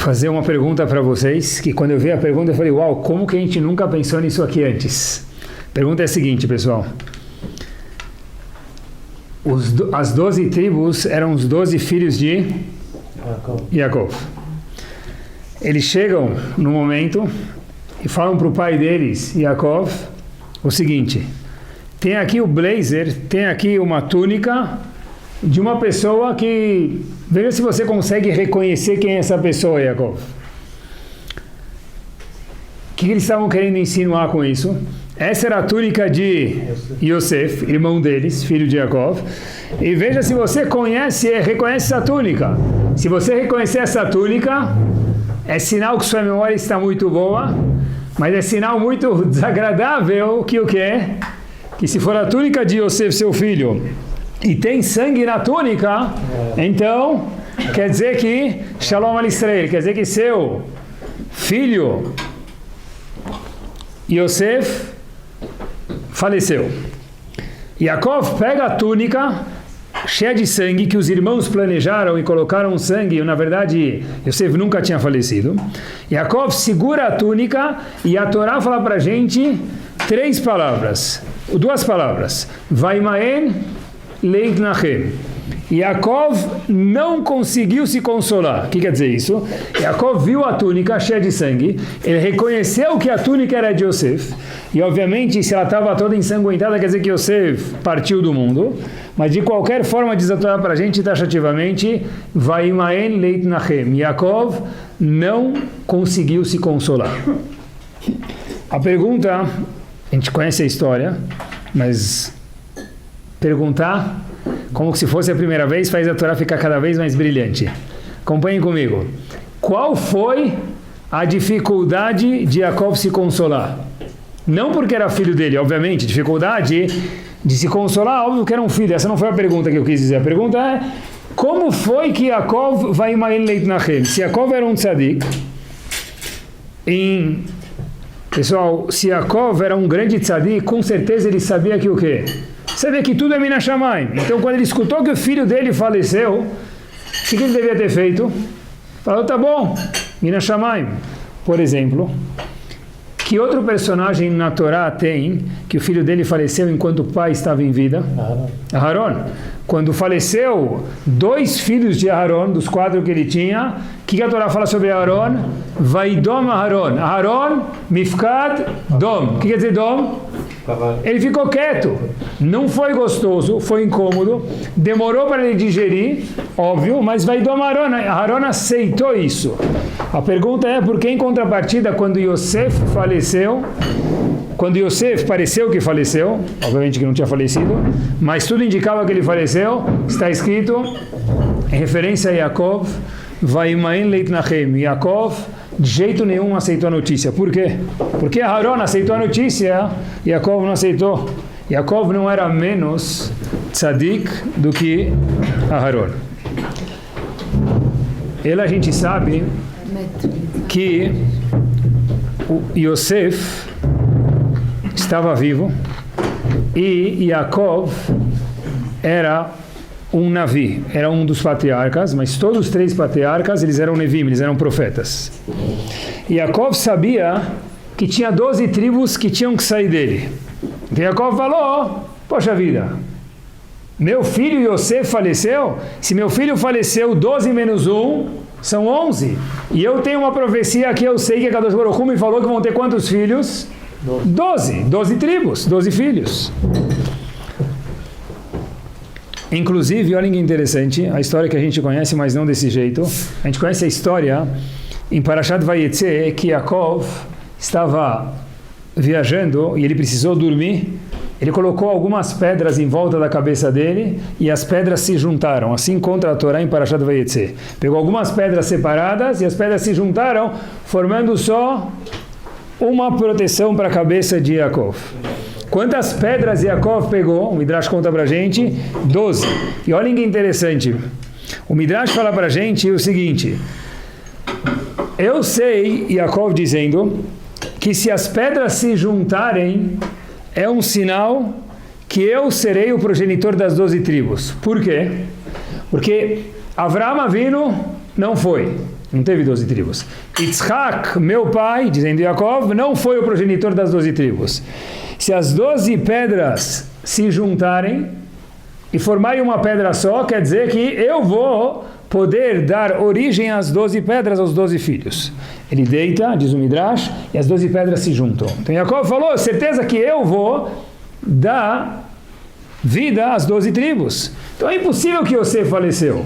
fazer uma pergunta para vocês, que quando eu vi a pergunta eu falei, uau, como que a gente nunca pensou nisso aqui antes? A pergunta é a seguinte, pessoal. As 12 tribos eram os 12 filhos de Yaakov. Eles chegam no momento e falam para o pai deles, Yaakov, o seguinte: tem aqui o blazer, tem aqui uma túnica de uma pessoa que... Veja se você consegue reconhecer quem é essa pessoa, Yaakov. O que eles estavam querendo insinuar com isso? Essa era a túnica de Yosef, irmão deles, filho de Yaakov. E veja se você reconhece essa túnica. Se você reconhecer essa túnica, é sinal que sua memória está muito boa, mas é sinal muito desagradável que o quê? Que se for a túnica de Yosef, seu filho, e tem sangue na túnica, então quer dizer que Shalom al Israel, quer dizer que seu filho Yosef faleceu. Yaakov pega a túnica cheia de sangue que os irmãos planejaram e colocaram sangue, e na verdade Yosef nunca tinha falecido. Yaakov segura a túnica e a Torá fala para a gente duas palavras, Vaimaen Leitnachem. Yaakov não conseguiu se consolar. O que quer dizer isso? Yaakov viu a túnica cheia de sangue, ele reconheceu que a túnica era de Yosef, e obviamente se ela estava toda ensanguentada, quer dizer que Yosef partiu do mundo, mas de qualquer forma diz a Torá para a gente taxativamente, Vaimaen Leitnachem. Yaakov não conseguiu se consolar. A pergunta, a gente conhece a história, mas perguntar como se fosse a primeira vez faz a Torá ficar cada vez mais brilhante. Acompanhem comigo. Qual foi a dificuldade de Yaakov se consolar? Não porque era filho dele, obviamente, dificuldade de se consolar, óbvio que era um filho. Essa não foi a pergunta que eu quis dizer. A pergunta é, como foi que Yaakov vai imaen leitnachem? Se Yaakov era um tzadik, pessoal, se Yaakov era um grande tzadik, com certeza ele sabia que o quê? Sabia que tudo é Min Hashamayim. Então, quando ele escutou que o filho dele faleceu, o que ele devia ter feito? Falou, tá bom, Min Hashamayim. Por exemplo, que outro personagem na Torá tem que o filho dele faleceu enquanto o pai estava em vida? Aharon. Quando faleceu 2 filhos de Aharon, dos 4 que ele tinha, o que a Torá fala sobre Aharon? Vaidom Aharon. Aharon, Mifkad, Dom. O que quer dizer Dom? Ele ficou quieto. Não foi gostoso, foi incômodo, demorou para ele digerir, óbvio, mas Vaidom Aharon. Aharon aceitou isso. A pergunta é, por que em contrapartida, quando Yosef faleceu, quando Yosef pareceu que faleceu, obviamente que não tinha falecido, mas tudo indicava que ele faleceu, está escrito, em referência a Yaakov, Vaimaen Leitnachem. Yaakov, de jeito nenhum, aceitou a notícia. Por quê? Porque Aharon aceitou a notícia, Yaakov não aceitou. Yaakov não era menos tzadik do que Aharon. Ele, a gente sabe que o Yosef estava vivo e Yaakov era um Navi, era um dos patriarcas, mas todos os 3 patriarcas, eles eram Nevim, eles eram profetas. Yaakov sabia que tinha 12 tribos que tinham que sair dele. Então Yaakov falou, poxa vida, meu filho Yosef faleceu, se meu filho faleceu, 12 menos 1, são 11. E eu tenho uma profecia que eu sei que a Kadosh Baruch Hu me falou que vão ter quantos filhos? 12 tribos, 12 filhos. Inclusive, olha que interessante, a história que a gente conhece, mas não desse jeito. A gente conhece a história em Parashat Vayetze, que Yaakov estava viajando e ele precisou dormir. Ele colocou algumas pedras em volta da cabeça dele e as pedras se juntaram. Assim conta a Torá em Parashat Vayetze. Pegou algumas pedras separadas e as pedras se juntaram, formando só uma proteção para a cabeça de Yaakov. Quantas pedras Yaakov pegou? O Midrash conta para a gente, 12. E olhem que interessante. O Midrash fala para a gente o seguinte. Eu sei, Yaakov dizendo, que se as pedras se juntarem, é um sinal que eu serei o progenitor das 12 tribos. Por quê? Porque Avraham Avinu não foi. Não teve 12 tribos. Yitzhak, meu pai, dizendo Yaakov, não foi o progenitor das 12 tribos. Se as 12 pedras se juntarem e formarem uma pedra só, quer dizer que eu vou poder dar origem às 12 pedras, aos 12 filhos. Ele deita, diz o Midrash, e as 12 pedras se juntam. Então Yaakov falou, certeza que eu vou dar vida às 12 tribos. Então é impossível que Yosef faleceu.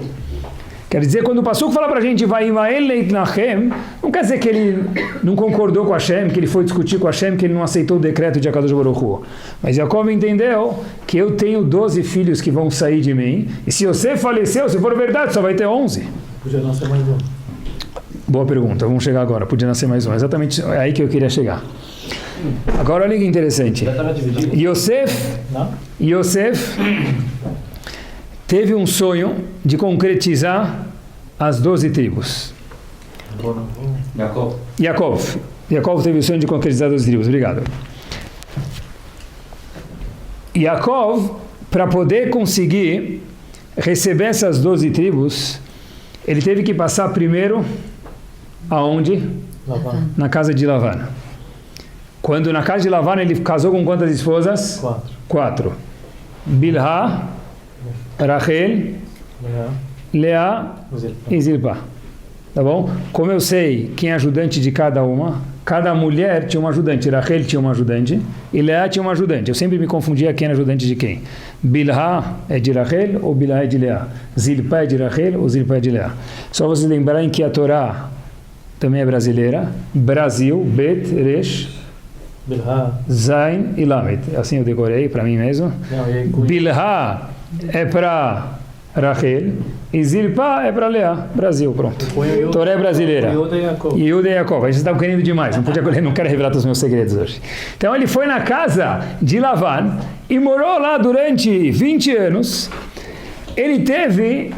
Quer dizer, quando o Passuco fala para a gente, não quer dizer que ele não concordou com Hashem, que ele foi discutir com Hashem, que ele não aceitou o decreto de Akadosh Baruch Hu. Mas Jacob entendeu que eu tenho 12 filhos que vão sair de mim, e se você faleceu, se for verdade, só vai ter 11. Podia nascer mais um. Boa pergunta, vamos chegar agora. Podia nascer mais um. Exatamente aí que eu queria chegar. Agora olha que interessante. Yosef teve um sonho de concretizar as 12 tribos. Yaakov teve o sonho de concretizar as 12 tribos. Obrigado. Yaakov, para poder conseguir receber essas 12 tribos, ele teve que passar primeiro aonde? Lavan. Na casa de Lavan. Quando na casa de Lavan ele casou com quantas esposas? 4. Bilhá, Rachel, Leá e Zilpá. Tá bom? Como eu sei quem é ajudante de cada uma, cada mulher tinha um ajudante. Rachel tinha uma ajudante e Leá tinha uma ajudante. Eu sempre me confundia quem era ajudante de quem. Bilhá é de Rachel ou Bilhá é de Leá? Zilpá é de Rachel ou Zilpá é de Leá? Só vocês lembrarem que a Torá também é brasileira. Brasil, Bet, Resh, Zain e Lamed. Assim eu decorei para mim mesmo. Bilhá é para Rachel e Zilpá é para Leá. Brasil, pronto. Torá é brasileira. Yehuda e Yaakov. Aí vocês estão querendo demais. Não quero revelar todos os meus segredos hoje. Então ele foi na casa de Lavan e morou lá durante 20 anos. Ele teve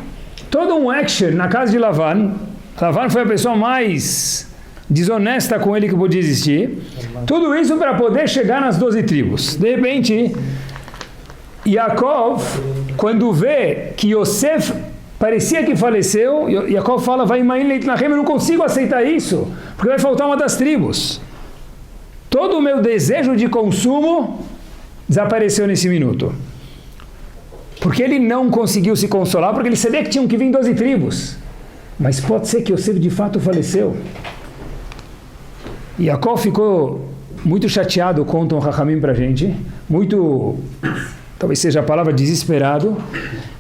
todo um action na casa de Lavan. Lavan foi a pessoa mais desonesta com ele que podia existir. Tudo isso para poder chegar nas 12 tribos. De repente, Yaakov, quando vê que Yosef parecia que faleceu, Yaakov fala, vai em Leit Nachem, eu não consigo aceitar isso, porque vai faltar uma das tribos. Todo o meu desejo de consumo desapareceu nesse minuto. Porque ele não conseguiu se consolar, porque ele sabia que tinham que vir 12 tribos. Mas pode ser que Yosef de fato faleceu. Yaakov ficou muito chateado, contam o Rahamim para a gente, muito, talvez seja a palavra desesperado.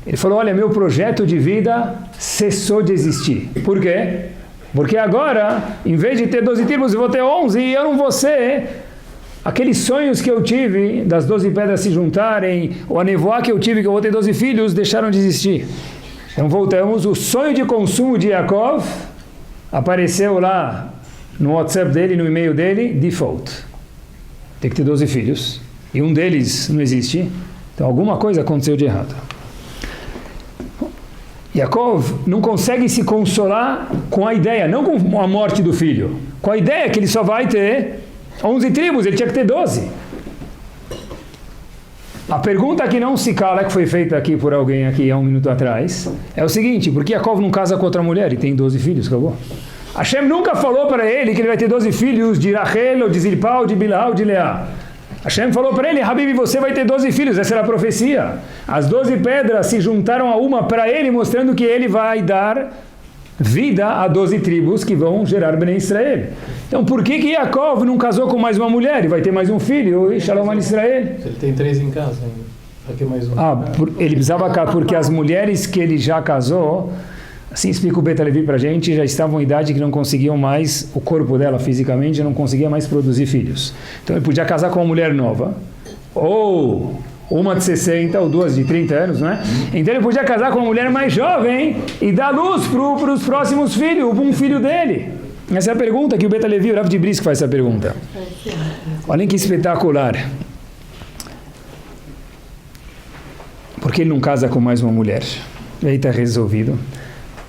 Ele falou, olha, meu projeto de vida cessou de existir. Por quê? Porque agora, em vez de ter 12 tribos, eu vou ter 11 e eu não vou ser. Aqueles sonhos que eu tive, das 12 pedras se juntarem, ou a nevoá que eu tive, que eu vou ter 12 filhos, deixaram de existir. Então voltamos, o sonho de consumo de Yaakov apareceu lá no WhatsApp dele, no e-mail dele, default. Tem que ter 12 filhos. E um deles não existe. Então alguma coisa aconteceu de errado. Yaakov não consegue se consolar com a ideia, não com a morte do filho, com a ideia que ele só vai ter 11 tribos, ele tinha que ter 12. A pergunta que não se cala, que foi feita aqui por alguém aqui há um minuto atrás, é o seguinte, por que Yaakov não casa com outra mulher e tem 12 filhos, acabou? Hashem nunca falou para ele que ele vai ter 12 filhos de Rachel, ou de Zilpá, ou de Bilhá, ou de Leá. Hashem falou para ele, Habib, você vai ter 12 filhos, essa era a profecia. As 12 pedras se juntaram a uma para ele, mostrando que ele vai dar vida a 12 tribos que vão gerar Bnei Israel. Então por que Yaakov não casou com mais uma mulher e vai ter mais um filho? E Shalom al Israel. Ele tem 3 em casa ainda. Vai ter mais um. Ele precisava casar, porque as mulheres que ele já casou, assim explica o Beta Levi para a gente, já estavam em idade que não conseguiam mais, o corpo dela fisicamente não conseguia mais produzir filhos. Então ele podia casar com uma mulher nova, ou uma de 60, ou duas de 30 anos, não é? Então ele podia casar com uma mulher mais jovem e dar luz para os próximos filhos, um filho dele. Essa é a pergunta que o Beta Levi, o Rav de Brisk, faz essa pergunta. Olhem que espetacular. Por que ele não casa com mais uma mulher? E aí está resolvido.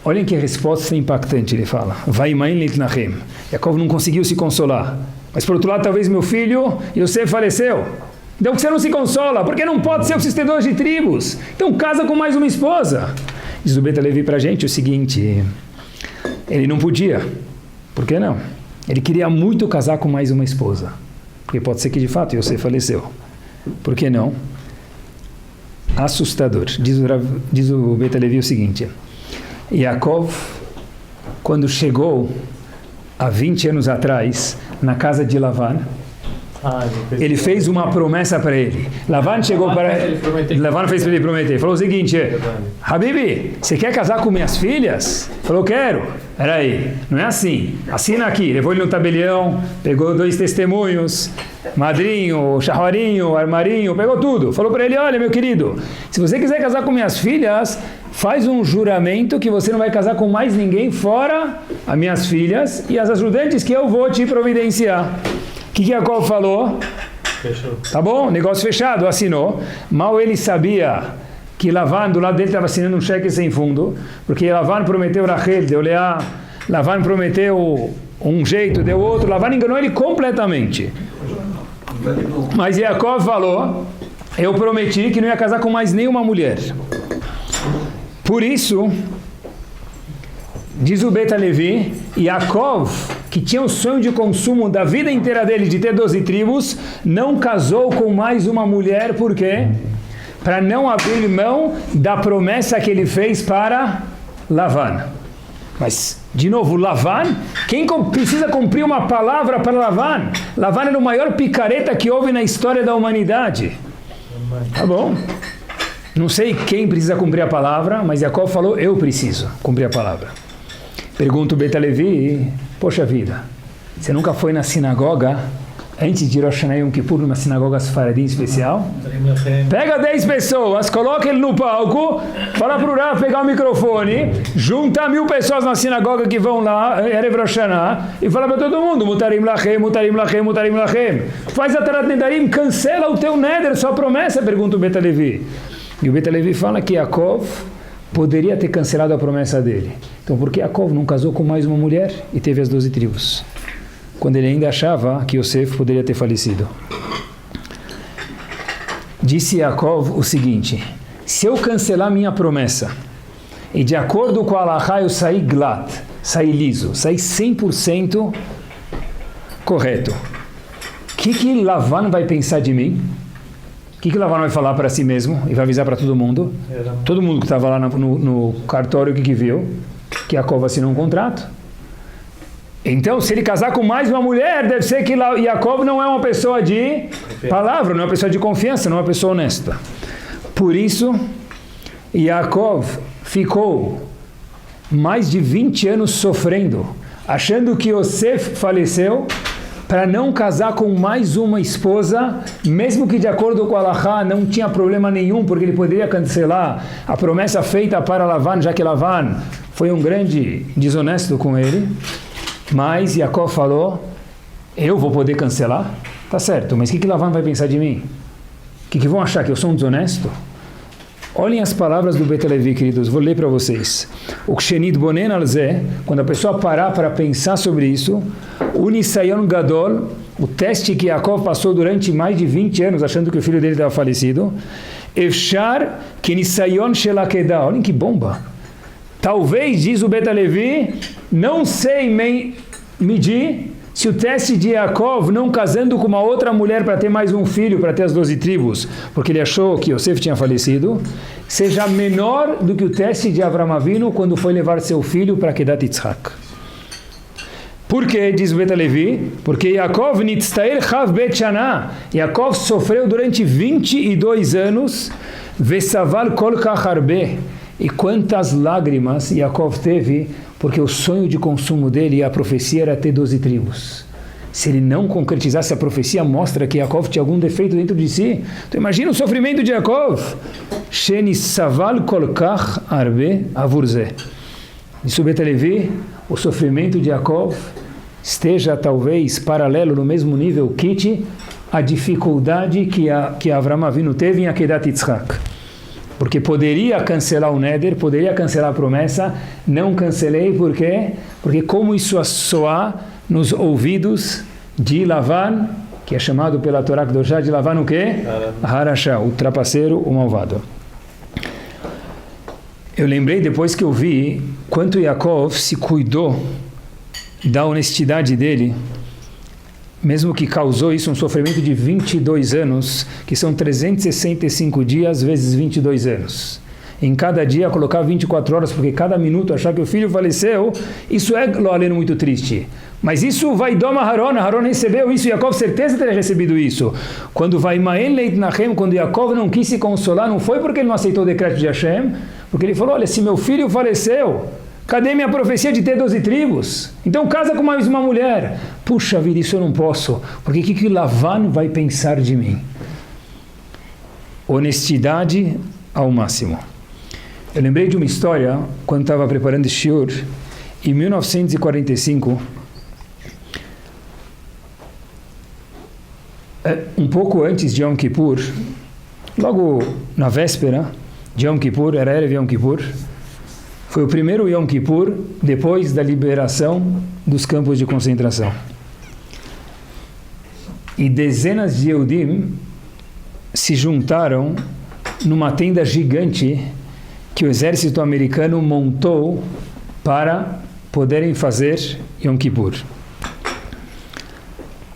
Olhem que resposta impactante, ele fala. Vai mãe Leit Nachem. Yaakov não conseguiu se consolar. Mas por outro lado, talvez meu filho, Yosef, faleceu. Então por que você não se consola? Porque não pode ser, eu preciso ter 12 tribos. Então casa com mais uma esposa. Diz o Beta Levi para a gente o seguinte. ele não podia. Por que não? Ele queria muito casar com mais uma esposa. Porque pode ser que de fato Yosef faleceu. Por que não? Assustador. Diz o Beit Halevi o seguinte: Yaakov, quando chegou há 20 anos atrás na casa de Lavan, ele fez uma promessa para ele. Lavan chegou para ele. Lavan fez para ele prometer. Falou o seguinte: Habibi, você quer casar com minhas filhas? Falou, quero. Peraí, não é assim. Assina aqui. Levou ele no tabelião, pegou 2 testemunhos, madrinho, charroarinho, armarinho, pegou tudo. Falou para ele: olha, meu querido, se você quiser casar com minhas filhas, faz um juramento que você não vai casar com mais ninguém fora as minhas filhas e as ajudantes que eu vou te providenciar. O que Yaakov falou? Fechou. Tá bom, negócio fechado, assinou. Mal ele sabia que Lavan, do lado dele, estava assinando um cheque sem fundo, porque Lavan prometeu Rachel, deu Leá, Lavan prometeu um jeito, deu outro, Lavan enganou ele completamente. Mas Yaakov falou: eu prometi que não ia casar com mais nenhuma mulher. Por isso, diz o Beit Halevi, Yaakov, que tinha o sonho de consumo da vida inteira dele de ter 12 tribos, não casou com mais uma mulher. Por quê? Para não abrir mão da promessa que ele fez para Lavan. Mas, de novo, Lavan, quem precisa cumprir uma palavra para Lavan? Lavan era o maior picareta que houve na história da humanidade. Tá bom? Não sei quem precisa cumprir a palavra, mas Yaakov falou: eu preciso cumprir a palavra. Pergunta o Beit Halevi: poxa vida, você nunca foi na sinagoga antes de Rosh Hashanah Yom Kippur, numa sinagoga sefaradim especial? Pega 10 pessoas, coloca ele no palco, fala para o Rav pegar o microfone, junta 1000 pessoas na sinagoga que vão lá, Erev Rosh Hashanah, e fala para todo mundo: Mutarim Lachem, Mutarim Lachem, Mutarim Lachem. Faz a Tarat Nedarim, cancela o teu neder, sua promessa, pergunta o Beit Halevi. E o Beit Halevi fala que Yaakov poderia ter cancelado a promessa dele. Então, por que Yaakov não casou com mais uma mulher e teve as 12 tribos? Quando ele ainda achava que Yosef poderia ter falecido. Disse Yaakov o seguinte: se eu cancelar minha promessa e de acordo com a Halachá eu sair glat, sair liso, sair 100% correto, o que Lavan vai pensar de mim? O que Lavan vai falar para si mesmo e vai avisar para todo mundo? Todo mundo que estava lá no cartório, o que viu? Que Yaakov assinou um contrato. Então, se ele casar com mais uma mulher, deve ser que Yaakov não é uma pessoa de palavra, não é uma pessoa de confiança, não é uma pessoa honesta. Por isso, Yaakov ficou mais de 20 anos sofrendo, achando que Yosef faleceu, para não casar com mais uma esposa, mesmo que de acordo com a Halachá não tinha problema nenhum, porque ele poderia cancelar a promessa feita para Lavan, já que Lavan foi um grande desonesto com ele. Mas Yaakov falou: eu vou poder cancelar? Tá certo, mas o que Lavan vai pensar de mim? O que vão achar, que eu sou um desonesto? Olhem as palavras do Beit Halevi, queridos, vou ler para vocês. O Kshenid Bonen al Zeh, quando a pessoa parar para pensar sobre isso, o Nisayon Gadol, o teste que Yaakov passou durante mais de 20 anos, achando que o filho dele estava falecido, Efshar que Nisayon Shelakedah, olhem que bomba. Talvez, diz o Beit Halevi, não sei medir se o teste de Yaakov não casando com uma outra mulher para ter mais um filho, para ter as 12 tribos, porque ele achou que Yosef tinha falecido, seja menor do que o teste de Avram Avinu quando foi levar seu filho para Kedat Yitzhak. Por quê? Diz o Beit Halevi, porque Yaakov nitztair chav bet shana, Yaakov sofreu durante 22 anos, vesaval kol kach harbe, e quantas lágrimas Yaakov teve, porque o sonho de consumo dele e a profecia era ter 12 tribos. Se ele não concretizasse a profecia, mostra que Yaakov tinha algum defeito dentro de si. Então imagina o sofrimento de Yaakov. Sheni saval kolkach arbe avurze. Diz o Beit Halevi, o sofrimento de Yaakov esteja talvez paralelo no mesmo nível que a dificuldade que Avram Avinu teve em Akedat Yitzhak. Porque poderia cancelar o neder, poderia cancelar a promessa, não cancelei, por quê? Porque como isso soar nos ouvidos de Lavan, que é chamado pela Torá Kedoshá de Lavan o quê? Harashá, o trapaceiro, o malvado. Eu lembrei depois que eu vi quanto Yaakov se cuidou da honestidade dele, mesmo que causou isso um sofrimento de 22 anos, que são 365 dias vezes 22 anos. Em cada dia colocar 24 horas, porque cada minuto achar que o filho faleceu, isso é, lo aleno, muito triste. Mas isso vai Doma Haron recebeu isso, Yaakov certeza teria recebido isso. Quando vai Maen Leit Nachem, quando Yaakov não quis se consolar, não foi porque ele não aceitou o decreto de Hashem, porque ele falou, olha, se meu filho faleceu, cadê minha profecia de ter 12 tribos? Então casa com mais uma mulher. Puxa vida, isso eu não posso, porque o que Lavan vai pensar de mim? Honestidade ao máximo. Eu lembrei de uma história, quando estava preparando esse shiur, em 1945, um pouco antes de Yom Kippur, logo na véspera de Yom Kippur, era Erev Yom Kippur, foi o primeiro Yom Kippur depois da liberação dos campos de concentração. E dezenas de Yehudim se juntaram numa tenda gigante que o exército americano montou para poderem fazer Yom Kippur.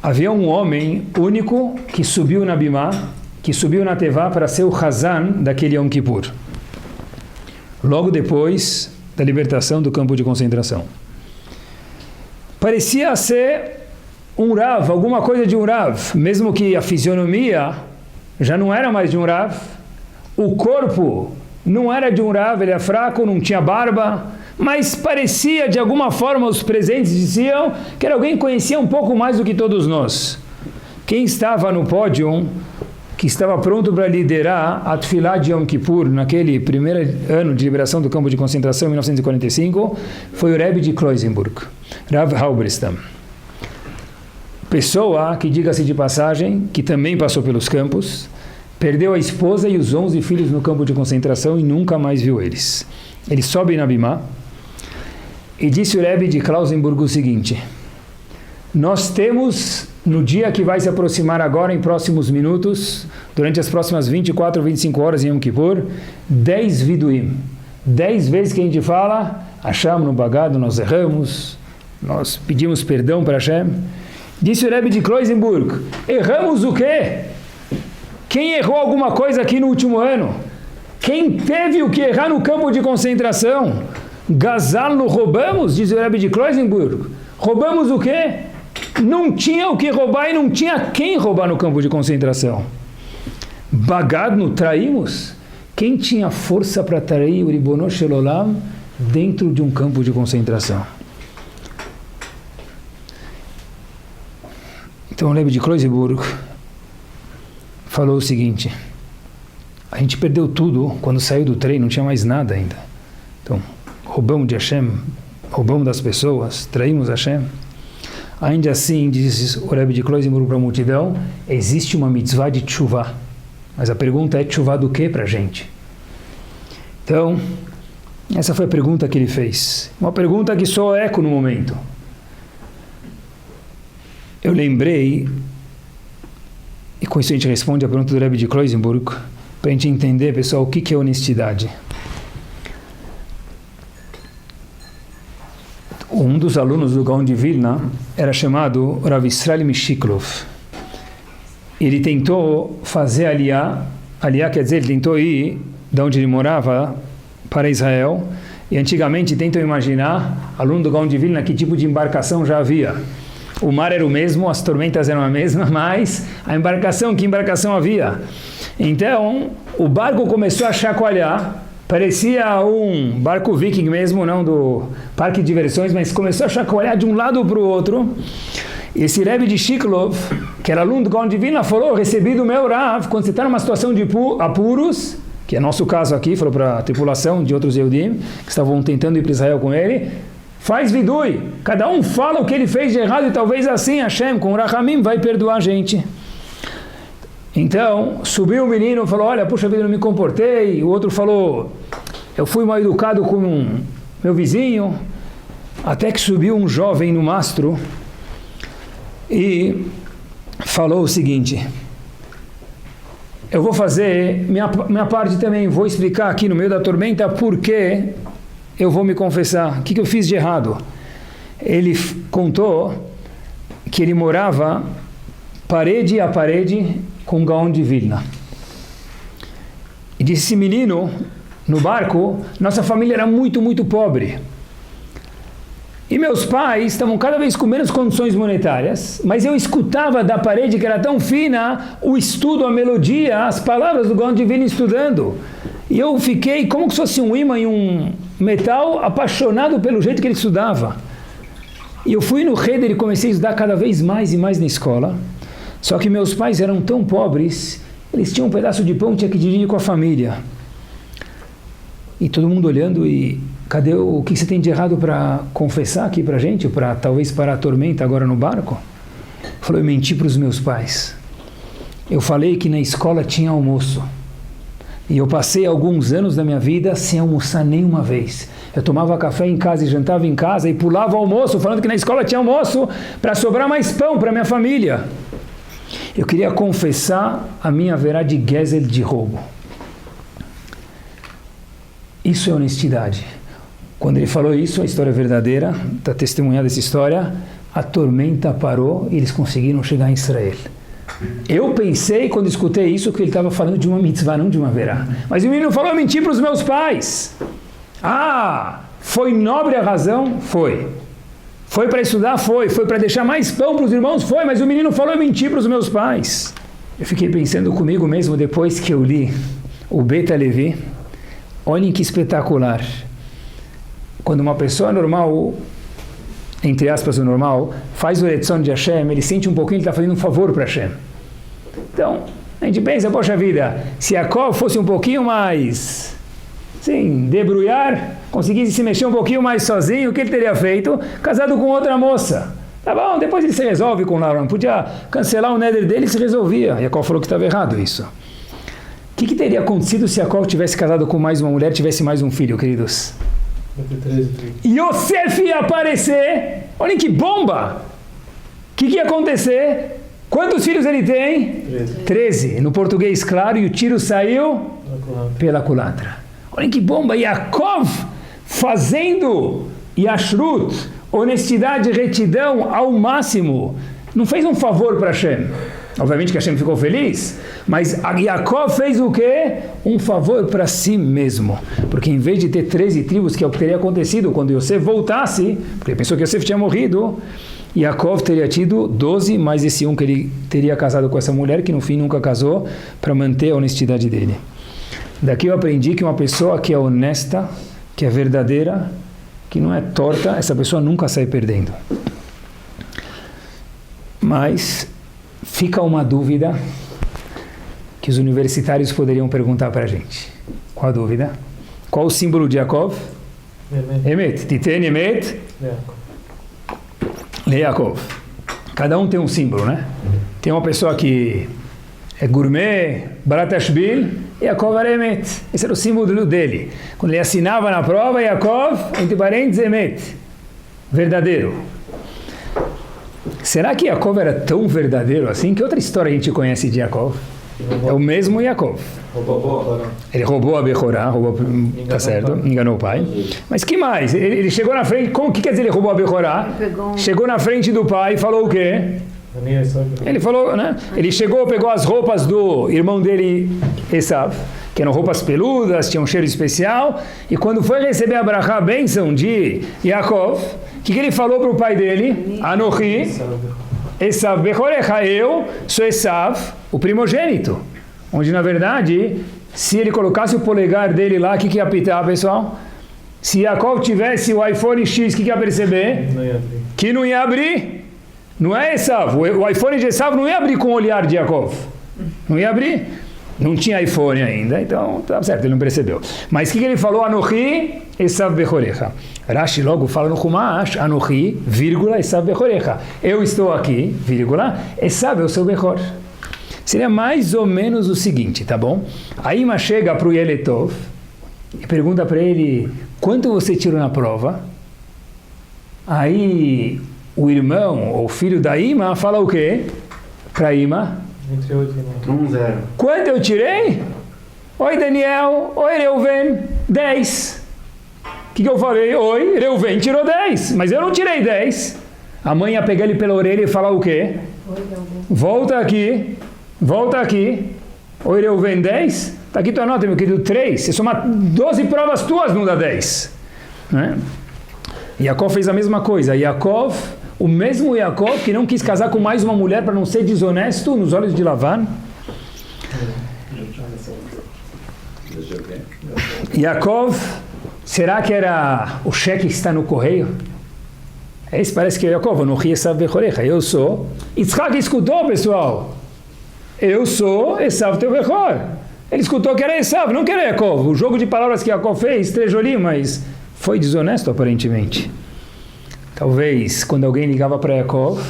Havia um homem único que subiu na Bimá, que subiu na Tevá para ser o Hazan daquele Yom Kippur. Logo depois da libertação do campo de concentração. Parecia ser um Rav, alguma coisa de um Rav, mesmo que a fisionomia já não era mais de um Rav, o corpo não era de um Rav, ele é fraco, não tinha barba, mas parecia, de alguma forma, os presentes diziam que era alguém que conhecia um pouco mais do que todos nós. Quem estava no pódio, que estava pronto para liderar a Tfilá de Yom Kippur, naquele primeiro ano de liberação do campo de concentração, em 1945, foi o Rebbe de Kloisenburg, Rav Halberstam. Pessoa que, diga-se de passagem, que também passou pelos campos, perdeu a esposa e os 11 filhos no campo de concentração e nunca mais viu eles. Ele sobe na Bimá e disse o Rebbe de Klausenburg o seguinte: nós temos, no dia que vai se aproximar agora, em próximos minutos, durante as próximas 24 ou 25 horas em Yom Kippur, 10 viduim. 10 vezes que a gente fala, achamos no bagado, nós erramos, nós pedimos perdão para Hashem. Disse o Rebbe de Klausenburg: erramos o quê? Quem errou alguma coisa aqui no último ano? Quem teve o que errar no campo de concentração? Gazalo roubamos, diz o Rebbe de Klausenburg. Roubamos o quê? Não tinha o que roubar e não tinha quem roubar no campo de concentração. Bagadno, traímos? Quem tinha força para trair o Ribono Shel Olam dentro de um campo de concentração? Então o Rebbe de Klausenburg falou o seguinte: a gente perdeu tudo quando saiu do trem, não tinha mais nada ainda. Então, roubamos de Hashem, roubamos das pessoas, traímos Hashem. Ainda assim, diz o Rebbe de Klausenburg para a multidão, existe uma mitzvah de tshuvah. Mas a pergunta é tshuvah do que para a gente? Então, essa foi a pergunta que ele fez. Uma pergunta que só eco no momento. Eu lembrei, e com isso a gente responde a pergunta do Rebbe de Klausenburg, para a gente entender, pessoal, o que é honestidade. Um dos alunos do Gaon de Vilna era chamado Rav Israel Mishiklov. Ele tentou fazer Aliyah quer dizer, ele tentou ir de onde ele morava para Israel, e antigamente tentam imaginar, aluno do Gaon de Vilna, que tipo de embarcação já havia. O mar era o mesmo, as tormentas eram a mesma, mas a embarcação, que embarcação havia? Então, o barco começou a chacoalhar, parecia um barco viking mesmo, não do parque de diversões, mas começou a chacoalhar de um lado para o outro. Esse Rebbe de Shiklov, que era aluno do Gaon de Vilna, falou: recebi do meu Rav, quando você está numa situação de apuros, que é nosso caso aqui, falou para a tripulação de outros Yehudim, que estavam tentando ir para Israel com ele, faz vidui, cada um fala o que ele fez de errado e talvez assim Hashem, com o Rahamim, vai perdoar a gente. Então, subiu o menino e falou: olha, puxa vida, eu não me comportei. O outro falou: eu fui mal educado com meu vizinho. Até que subiu um jovem no mastro e falou o seguinte: eu vou fazer minha parte também, vou explicar aqui no meio da tormenta por que eu vou me confessar, o que eu fiz de errado. Ele contou que ele morava parede a parede com Gaon de Vilna. E disse, esse menino, no barco, nossa família era muito, muito pobre. E meus pais estavam cada vez com menos condições monetárias, mas eu escutava da parede que era tão fina, o estudo, a melodia, as palavras do Gaon de Vilna estudando. E eu fiquei como se fosse um ímã em um metal, apaixonado pelo jeito que ele estudava. E eu fui no Heder e comecei a estudar cada vez mais e mais na escola. Só que meus pais eram tão pobres, eles tinham um pedaço de pão, tinha que dividir com a família. E todo mundo olhando e... Cadê o que você tem de errado para confessar aqui para a gente? Para talvez parar a tormenta agora no barco? Falou, eu menti para os meus pais. Eu falei que na escola tinha almoço. E eu passei alguns anos da minha vida sem almoçar nenhuma vez. Eu tomava café em casa e jantava em casa e pulava o almoço, falando que na escola tinha almoço para sobrar mais pão para minha família. Eu queria confessar a minha verá de Gezel de roubo. Isso é honestidade. Quando ele falou isso, a história é verdadeira, está testemunhada essa história, a tormenta parou e eles conseguiram chegar em Israel. Eu pensei, quando escutei isso, que ele estava falando de uma mitzvah, não de uma verá. Mas o menino falou, eu menti para os meus pais. Ah, foi nobre a razão? Foi. Foi para estudar? Foi. Foi para deixar mais pão para os irmãos? Foi. Mas o menino falou, eu menti para os meus pais. Eu fiquei pensando comigo mesmo, depois que eu li o Beit HaLevi, olhem que espetacular. Quando uma pessoa normal, entre aspas o normal, faz o Retzon de Hashem, ele sente um pouquinho que está fazendo um favor para Hashem. Então, a gente pensa, poxa vida, se Jacob fosse um pouquinho mais, sim, debrulhar, conseguisse se mexer um pouquinho mais sozinho, o que ele teria feito? Casado com outra moça. Tá bom, depois ele se resolve com Laura, podia cancelar o neder dele e se resolvia. Jacob falou que estava errado isso. O que teria acontecido se Jacob tivesse casado com mais uma mulher, tivesse mais um filho, queridos? Yosef ia aparecer, olhem que bomba! O que ia acontecer? Quantos filhos ele tem? 13. No português, claro, e o tiro saiu pela culatra. Olhem que bomba! Yaakov fazendo Yashrut, honestidade e retidão ao máximo. Não fez um favor para Hashem. Obviamente que Hashem ficou feliz, mas Yaakov fez o quê? Um favor para si mesmo. Porque em vez de ter 13 tribos, que é o que teria acontecido quando Yosef voltasse, porque ele pensou que Yosef tinha morrido, Yaakov teria tido 12, mais esse um que ele teria casado com essa mulher, que no fim nunca casou, para manter a honestidade dele. Daqui eu aprendi que uma pessoa que é honesta, que é verdadeira, que não é torta, essa pessoa nunca sai perdendo. Mas fica uma dúvida que os universitários poderiam perguntar para a gente. Qual a dúvida? Qual o símbolo de Yaakov? Emet. Titen Emet Le Yaakov. Cada um tem um símbolo, né? Tem uma pessoa que é gourmet, Barat Ashbil, Yaakov era Emet. Esse era o símbolo dele. Quando ele assinava na prova, Yaakov, entre parênteses, Emet. Verdadeiro. Será que Yaakov era tão verdadeiro assim? Que outra história a gente conhece de Yaakov? É o mesmo Yaakov. Ele roubou a Bechorá, tá certo, enganou o pai. Mas que mais? Ele chegou na frente, o que quer dizer ele roubou a Bechorá? Chegou na frente do pai e falou o quê? Ele falou, né? Ele chegou, pegou as roupas do irmão dele, Esav, que eram roupas peludas, tinham um cheiro especial, e quando foi receber a brachá, a bênção de Yaakov, o que ele falou para o pai dele? Anochi, Esav Bechorecha, eu sou Esav, o primogênito. Onde, na verdade, se ele colocasse o polegar dele lá, o que ia apitar, pessoal? Se Yaakov tivesse o iPhone X, o que ia perceber? Não ia abrir. Que não ia abrir. Não é Esav. O iPhone de Esav não ia abrir com o olhar de Yaakov. Não ia abrir. Não tinha iPhone ainda, então tá certo, ele não percebeu. Mas o que ele falou? Anochi, Esav Bechorecha. Rashi logo fala no Chumash, Anochi, vírgula, Esav Bechorecha. Eu estou aqui, vírgula, Esav é o seu Bechor. Seria mais ou menos o seguinte, tá bom? A Ima chega para o Yeletov e pergunta para ele, quanto você tirou na prova? Aí o irmão, ou filho da Ima, fala o quê? Para a Ima? Entre 8 e 9. 1-0. Quanto eu tirei? Oi, Daniel. Oi, Reuven. 10. O que eu falei? Oi, Reuven tirou 10. Mas eu não tirei 10. A mãe ia pegar ele pela orelha e falar o quê? Volta aqui. Volta aqui. Oi, Reuven, 10. Está aqui tua nota, meu querido, 3. Você soma 12 provas tuas, não dá 10. Né? Yaakov fez a mesma coisa. Yaakov, o mesmo Yaakov que não quis casar com mais uma mulher para não ser desonesto nos olhos de Lavan. Yaakov, será que era o cheque que está no correio? Esse parece que é Yaakov, no Ri Esav Bechorecha. Eu sou. Yitzhak escutou, pessoal. Eu sou Esav teu Bechor. Ele escutou que era Esav, não que era Yaakov. O jogo de palavras que Yaakov fez, trejolim, mas foi desonesto aparentemente. Talvez, quando alguém ligava para Yaakov,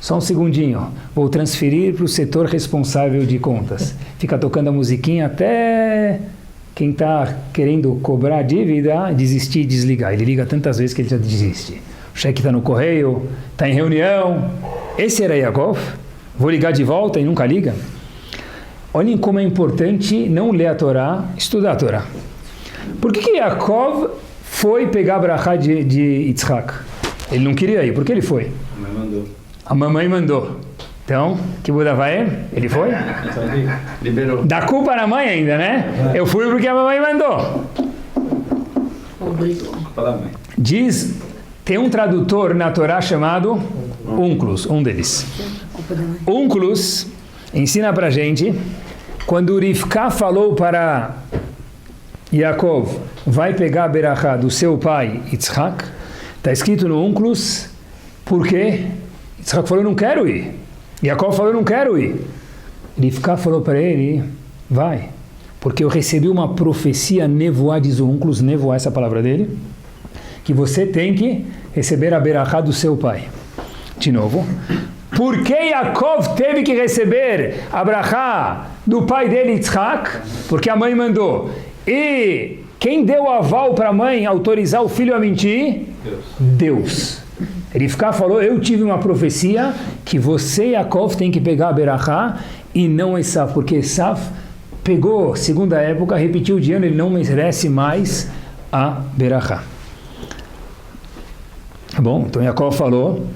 só um segundinho, vou transferir para o setor responsável de contas. Fica tocando a musiquinha até quem está querendo cobrar a dívida desistir e desligar. Ele liga tantas vezes que ele já desiste. O cheque está no correio, está em reunião. Esse era Yaakov. Vou ligar de volta e nunca liga. Olhem como é importante não ler a Torá, estudar a Torá. Por que Yaakov foi pegar a brachá de Yitzhak? Ele não queria ir. Por que ele foi? A mãe mandou. A mamãe mandou. Então, que Buda vai? Ele foi? Liberou. Dá culpa na mãe ainda, né? Eu fui porque a mamãe mandou. Culpa da mãe. Diz, tem um tradutor na Torá chamado Onkelos, um deles. Onkelos ensina pra gente, quando Rivka falou para Yaakov, vai pegar a berachá do seu pai Yitzhak, está escrito no Onkelos, por quê? Yitzhak falou, não quero ir. Yaakov falou, não quero ir. Rivka falou para ele, vai, porque eu recebi uma profecia nevoá, diz o Onkelos, nevoá, essa palavra dele, que você tem que receber a berachá do seu pai. De novo, por que Yaakov teve que receber a berachá do pai dele, Yitzhak? Porque a mãe mandou. E quem deu o aval para a mãe autorizar o filho a mentir? Deus. Rivka falou, eu tive uma profecia que você, Yaakov, tem que pegar a berachá e não Esav, porque Esav pegou, segunda época, repetiu o dia, ele não merece mais a berachá. Tá bom? Então Yaakov falou,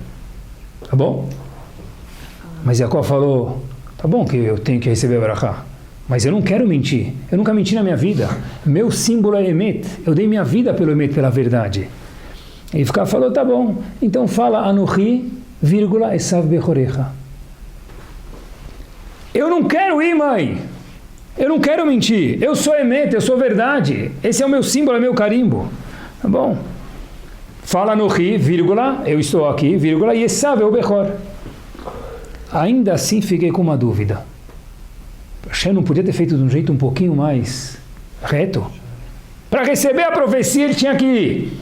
tá bom? Mas Yaakov falou, tá bom que eu tenho que receber a berachá, mas eu não quero mentir, eu nunca menti na minha vida, meu símbolo é Emet, eu dei minha vida pelo Emet, pela verdade. E Rivka falou, tá bom, então fala Anochi, vírgula, Esav Bechorecha. Eu não quero ir, mãe, eu não quero mentir, eu sou Emet, eu sou verdade, esse é o meu símbolo, é meu carimbo, tá bom? Fala Anochi, vírgula, eu estou aqui, vírgula, e Esav é o Bechor. Ainda assim fiquei com uma dúvida. Hashem não podia ter feito de um jeito um pouquinho mais reto? Para receber a profecia ele tinha que ir.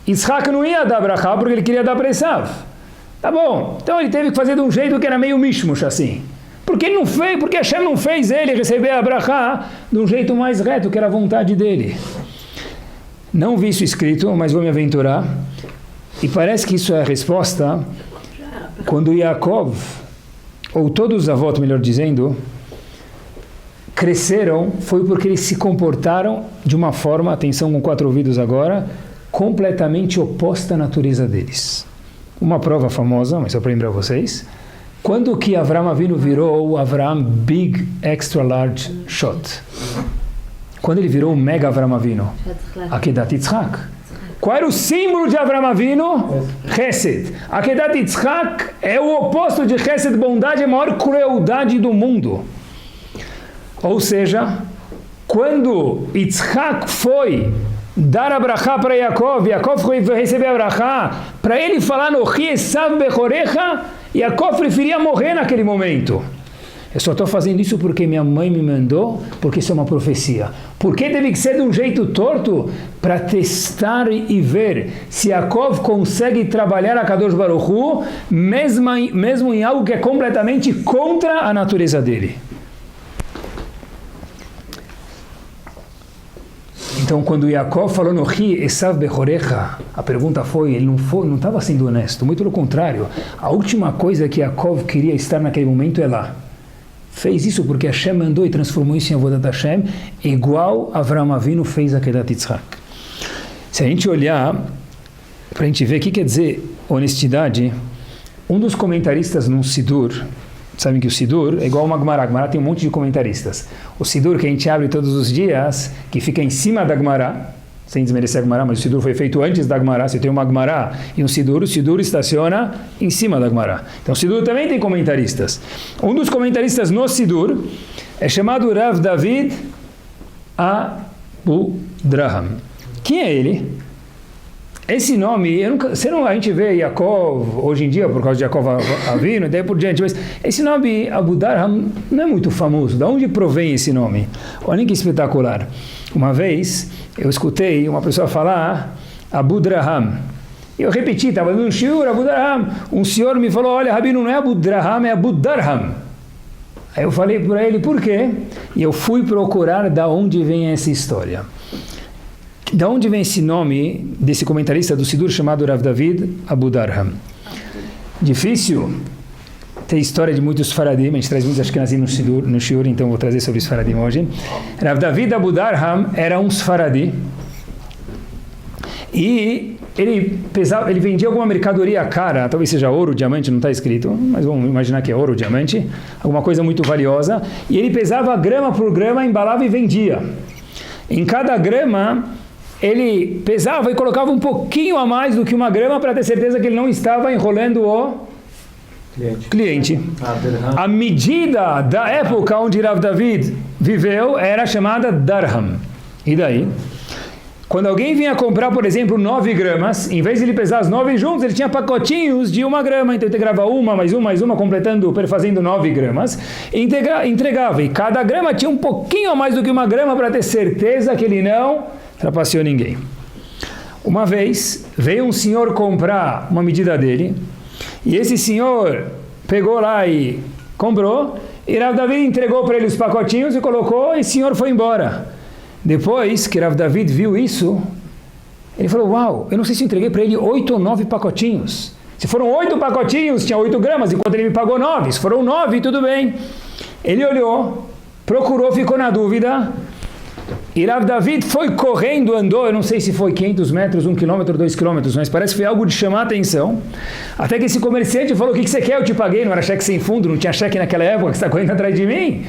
Yitzhak não ia dar brachá porque ele queria dar para Esav. Tá bom, então ele teve que fazer de um jeito que era meio mishmush assim. Porque ele não fez, porque Hashem não fez ele receber a brachá de um jeito mais reto, que era a vontade dele. Não vi isso escrito, mas vou me aventurar. E parece que isso é a resposta quando Yaakov, ou todos os avós, melhor dizendo, cresceram, foi porque eles se comportaram de uma forma, atenção com 4 ouvidos agora, completamente oposta à natureza deles. Uma prova famosa, mas só para lembrar vocês, quando que Avraham Avinu virou o Avraham Big Extra Large Shot? Quando ele virou o Mega Avraham Avinu? Akedat Yitzhak. Qual era o símbolo de Avraham Avinu? Chesed. Akedat Yitzhak é o oposto de Chesed, bondade, é a maior crueldade do mundo. Ou seja, quando Yitzhak foi dar a brachá para Yaakov, Yaakov foi receber a brachá, para ele falar no Ri Esav Bechorecha, Yaakov preferia morrer naquele momento. Eu só estou fazendo isso porque minha mãe me mandou, porque isso é uma profecia. Por que teve que ser de um jeito torto? Para testar e ver se Yaakov consegue trabalhar a Kadosh Baruch Hu, mesmo em algo que é completamente contra a natureza dele. Então, quando Yaakov falou no Ri Esav Bechorecha, a pergunta foi, ele não estava sendo honesto, muito pelo contrário. A última coisa que Yaakov queria estar naquele momento é lá. fez isso porque Hashem mandou e transformou isso em Avodat Hashem, igual Avraham Avinu fez a Kedat Yitzhak. Se a gente olhar, para a gente ver o que quer dizer honestidade, um dos comentaristas num Sidur, sabem que o Sidur é igual uma Gemara. A Gemara tem um monte de comentaristas. O Sidur que a gente abre todos os dias, que fica em cima da Gemara, sem desmerecer a Gemara, mas o Sidur foi feito antes da Gemara. Se tem uma Gemara e um Sidur, o Sidur estaciona em cima da Gemara. Então o Sidur também tem comentaristas. Um dos comentaristas no Sidur é chamado Rav David Abu Draham. Quem é ele? Esse nome, a gente vê Yaakov hoje em dia, por causa de Yaakov Avinu, e daí por diante, mas esse nome Abu Draham não é muito famoso. De onde provém esse nome? Olha que espetacular. Uma vez, eu escutei uma pessoa falar Abu Draham. Eu repeti, estava dando um shiur, Abu Draham. Um senhor me falou, olha, Rabino, não é Abu Draham, é Abu Darham. Aí eu falei para ele, por quê? E eu fui procurar da onde vem essa história. Da onde vem esse nome desse comentarista do Sidur chamado Rav David Abu Darham? Difícil ter história de muitos Faradim, a gente traz muitos Ashkenazim no Shiur, então vou trazer sobre os Faradim hoje. Rav David Abu Darham era um Faradi e ele vendia alguma mercadoria cara, talvez seja ouro, diamante, não está escrito, mas vamos imaginar que é ouro, diamante, alguma coisa muito valiosa, e ele pesava grama por grama, embalava e vendia. Em cada grama ele pesava e colocava um pouquinho a mais do que uma grama para ter certeza que ele não estava enrolando o cliente. A medida da época onde Rav David viveu era chamada Darham. E daí? Quando alguém vinha comprar, por exemplo, 9 gramas, em vez de ele pesar as 9 juntos, ele tinha pacotinhos de 1 grama, então ele integrava uma, mais uma, completando, fazendo 9 gramas, e entregava. E cada grama tinha um pouquinho a mais do que 1 grama para ter certeza que ele não trapaceou ninguém. Uma vez, veio um senhor comprar uma medida dele, e esse senhor pegou lá e comprou, e Rav David entregou para ele os pacotinhos e colocou, e o senhor foi embora. Depois que Rav David viu isso, ele falou, uau, eu não sei se eu entreguei para ele 8 ou 9 pacotinhos. Se foram 8 pacotinhos, tinha 8 gramas, enquanto ele me pagou 9. Se foram 9, tudo bem. Ele olhou, procurou, ficou na dúvida, e Rav David foi correndo, andou, eu não sei se foi 500 metros, 1 quilômetro, 2 quilômetros, mas parece que foi algo de chamar a atenção. Até que esse comerciante falou, o que você quer? Eu te paguei, não era cheque sem fundo, não tinha cheque naquela época, que você está correndo atrás de mim.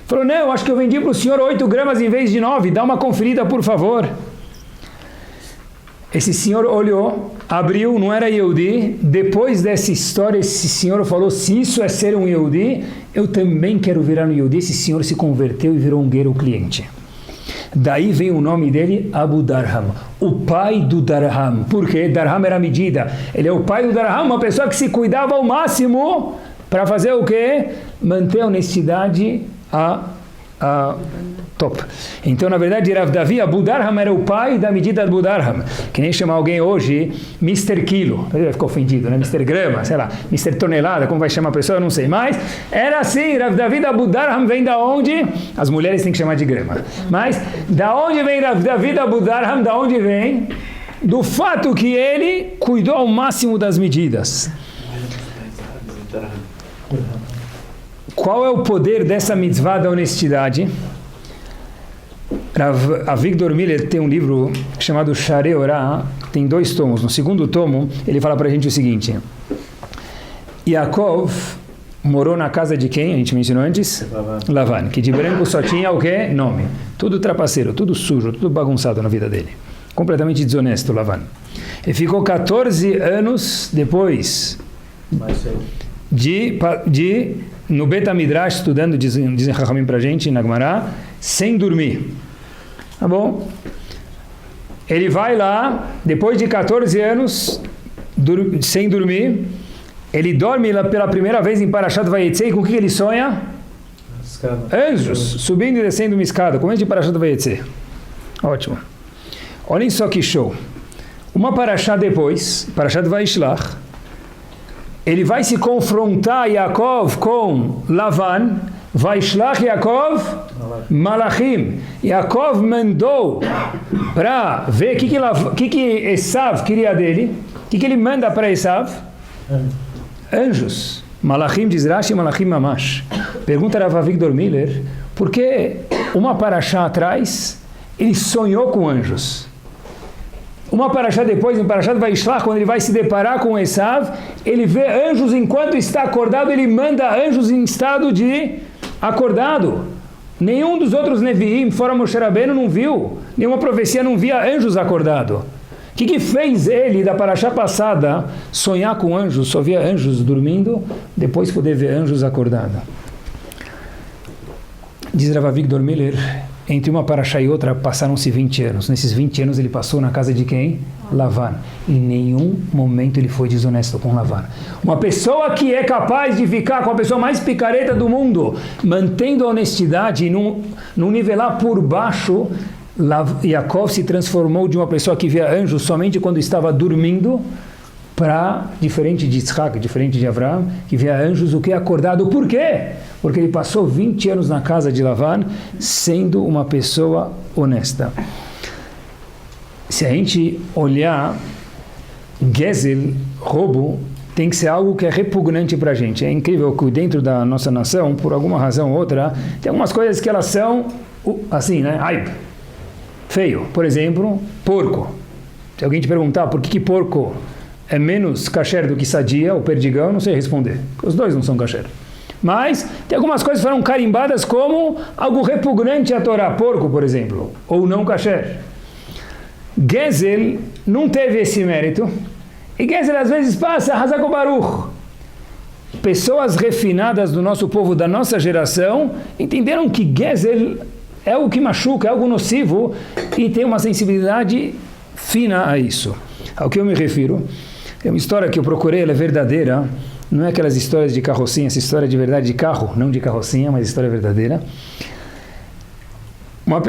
Falou, não, acho que eu vendi para o senhor 8 gramas em vez de 9, dá uma conferida, por favor. Esse senhor olhou, abriu, não era Yehudi. Depois dessa história, esse senhor falou, se isso é ser um Yehudi, eu também quero virar um Yehudi. Esse senhor se converteu e virou um guerreiro cliente. Daí vem o nome dele, Abu Darham, o pai do Darham. Por quê? Darham era a medida. Ele é o pai do Darham, uma pessoa que se cuidava ao máximo para fazer o quê? Manter a honestidade a top. Então, na verdade, Rav David Abu Darham era o pai da medida Abu Darham. Que nem chamar alguém hoje Mr. Quilo. Ele vai ficar ofendido, né? Mr. Grama, sei lá, Mr. Tonelada, como vai chamar a pessoa, eu não sei mais. Era assim, Rav David Abu Darham vem da onde? As mulheres têm que chamar de grama. Mas, da onde vem Rav David Abu Darham? Da onde vem? Do fato que ele cuidou ao máximo das medidas. Qual é o poder dessa mitzvah da honestidade? Avigdor Miller tem um livro chamado Sharei Orah, tem 2 tomos. No segundo tomo, ele fala para a gente o seguinte: Yaakov morou na casa de quem? A gente mencionou antes? Lavan, que de branco só tinha o quê? Nome. Tudo trapaceiro, tudo sujo, tudo bagunçado na vida dele. Completamente desonesto, Lavan. Ele ficou 14 anos depois no Bet Midrash, estudando, dizem Chachamim pra gente, na Gemara, sem dormir. Tá bom? Ele vai lá, depois de 14 anos, sem dormir, ele dorme lá pela primeira vez em Parashat Vayetze, e com o que ele sonha? Anjos, subindo e descendo uma escada, começo de Parashat Vayetze. Ótimo. Olhem só que show. Uma Parashat depois, Parashat Vayishlach, ele vai se confrontar Yaakov com Lavan, Vaishlach Yaakov Malachim. Yaakov mandou para ver o que Esav queria dele. O que ele manda para Esav? Anjos. Malachim diz Rashi, Malachim Mamash. Pergunta Rav Avigdor Miller, por que uma paraxá atrás, ele sonhou com anjos? Uma paraxá depois, em Parashat Vaishlach, quando ele vai se deparar com Esav, ele vê anjos enquanto está acordado, ele manda anjos em estado de acordado. Nenhum dos outros Neviim, fora Moshe Rabbeinu, não viu. Nenhuma profecia não via anjos acordados. O que fez ele, da paraxá passada, sonhar com anjos, só via anjos dormindo, depois poder ver anjos acordados? Diz Rav Avigdor Miller, entre uma paraxá e outra passaram-se 20 anos. Nesses 20 anos ele passou na casa de quem? Lavan. Em nenhum momento ele foi desonesto com Lavan. Uma pessoa que é capaz de ficar com a pessoa mais picareta do mundo, mantendo a honestidade e não nivelar por baixo, Yaakov se transformou de uma pessoa que via anjos somente quando estava dormindo, para, diferente de Yitzhak, diferente de Avraham, que via anjos o que acordado. Por quê? Porque ele passou 20 anos na casa de Lavan, sendo uma pessoa honesta. Se a gente olhar, Gezel, roubo, tem que ser algo que é repugnante para a gente. É incrível que dentro da nossa nação, por alguma razão ou outra, tem algumas coisas que elas são, assim, né? Ai, feio. Por exemplo, porco. Se alguém te perguntar por que porco é menos kasher do que sadia ou perdigão, eu não sei responder. Os dois não são kasher. Mas tem algumas coisas que foram carimbadas como algo repugnante à Torá. Porco, por exemplo, ou não kasher. Gezel não teve esse mérito. E Gezel às vezes passa, Hazak Baruch. Pessoas refinadas do nosso povo, da nossa geração, entenderam que Gezel é algo que machuca, é algo nocivo, e tem uma sensibilidade fina a isso. Ao que eu me refiro, é uma história que eu procurei, ela é verdadeira, não é aquelas histórias de carrocinha, essa história de verdade de carro, não de carrocinha, mas história verdadeira.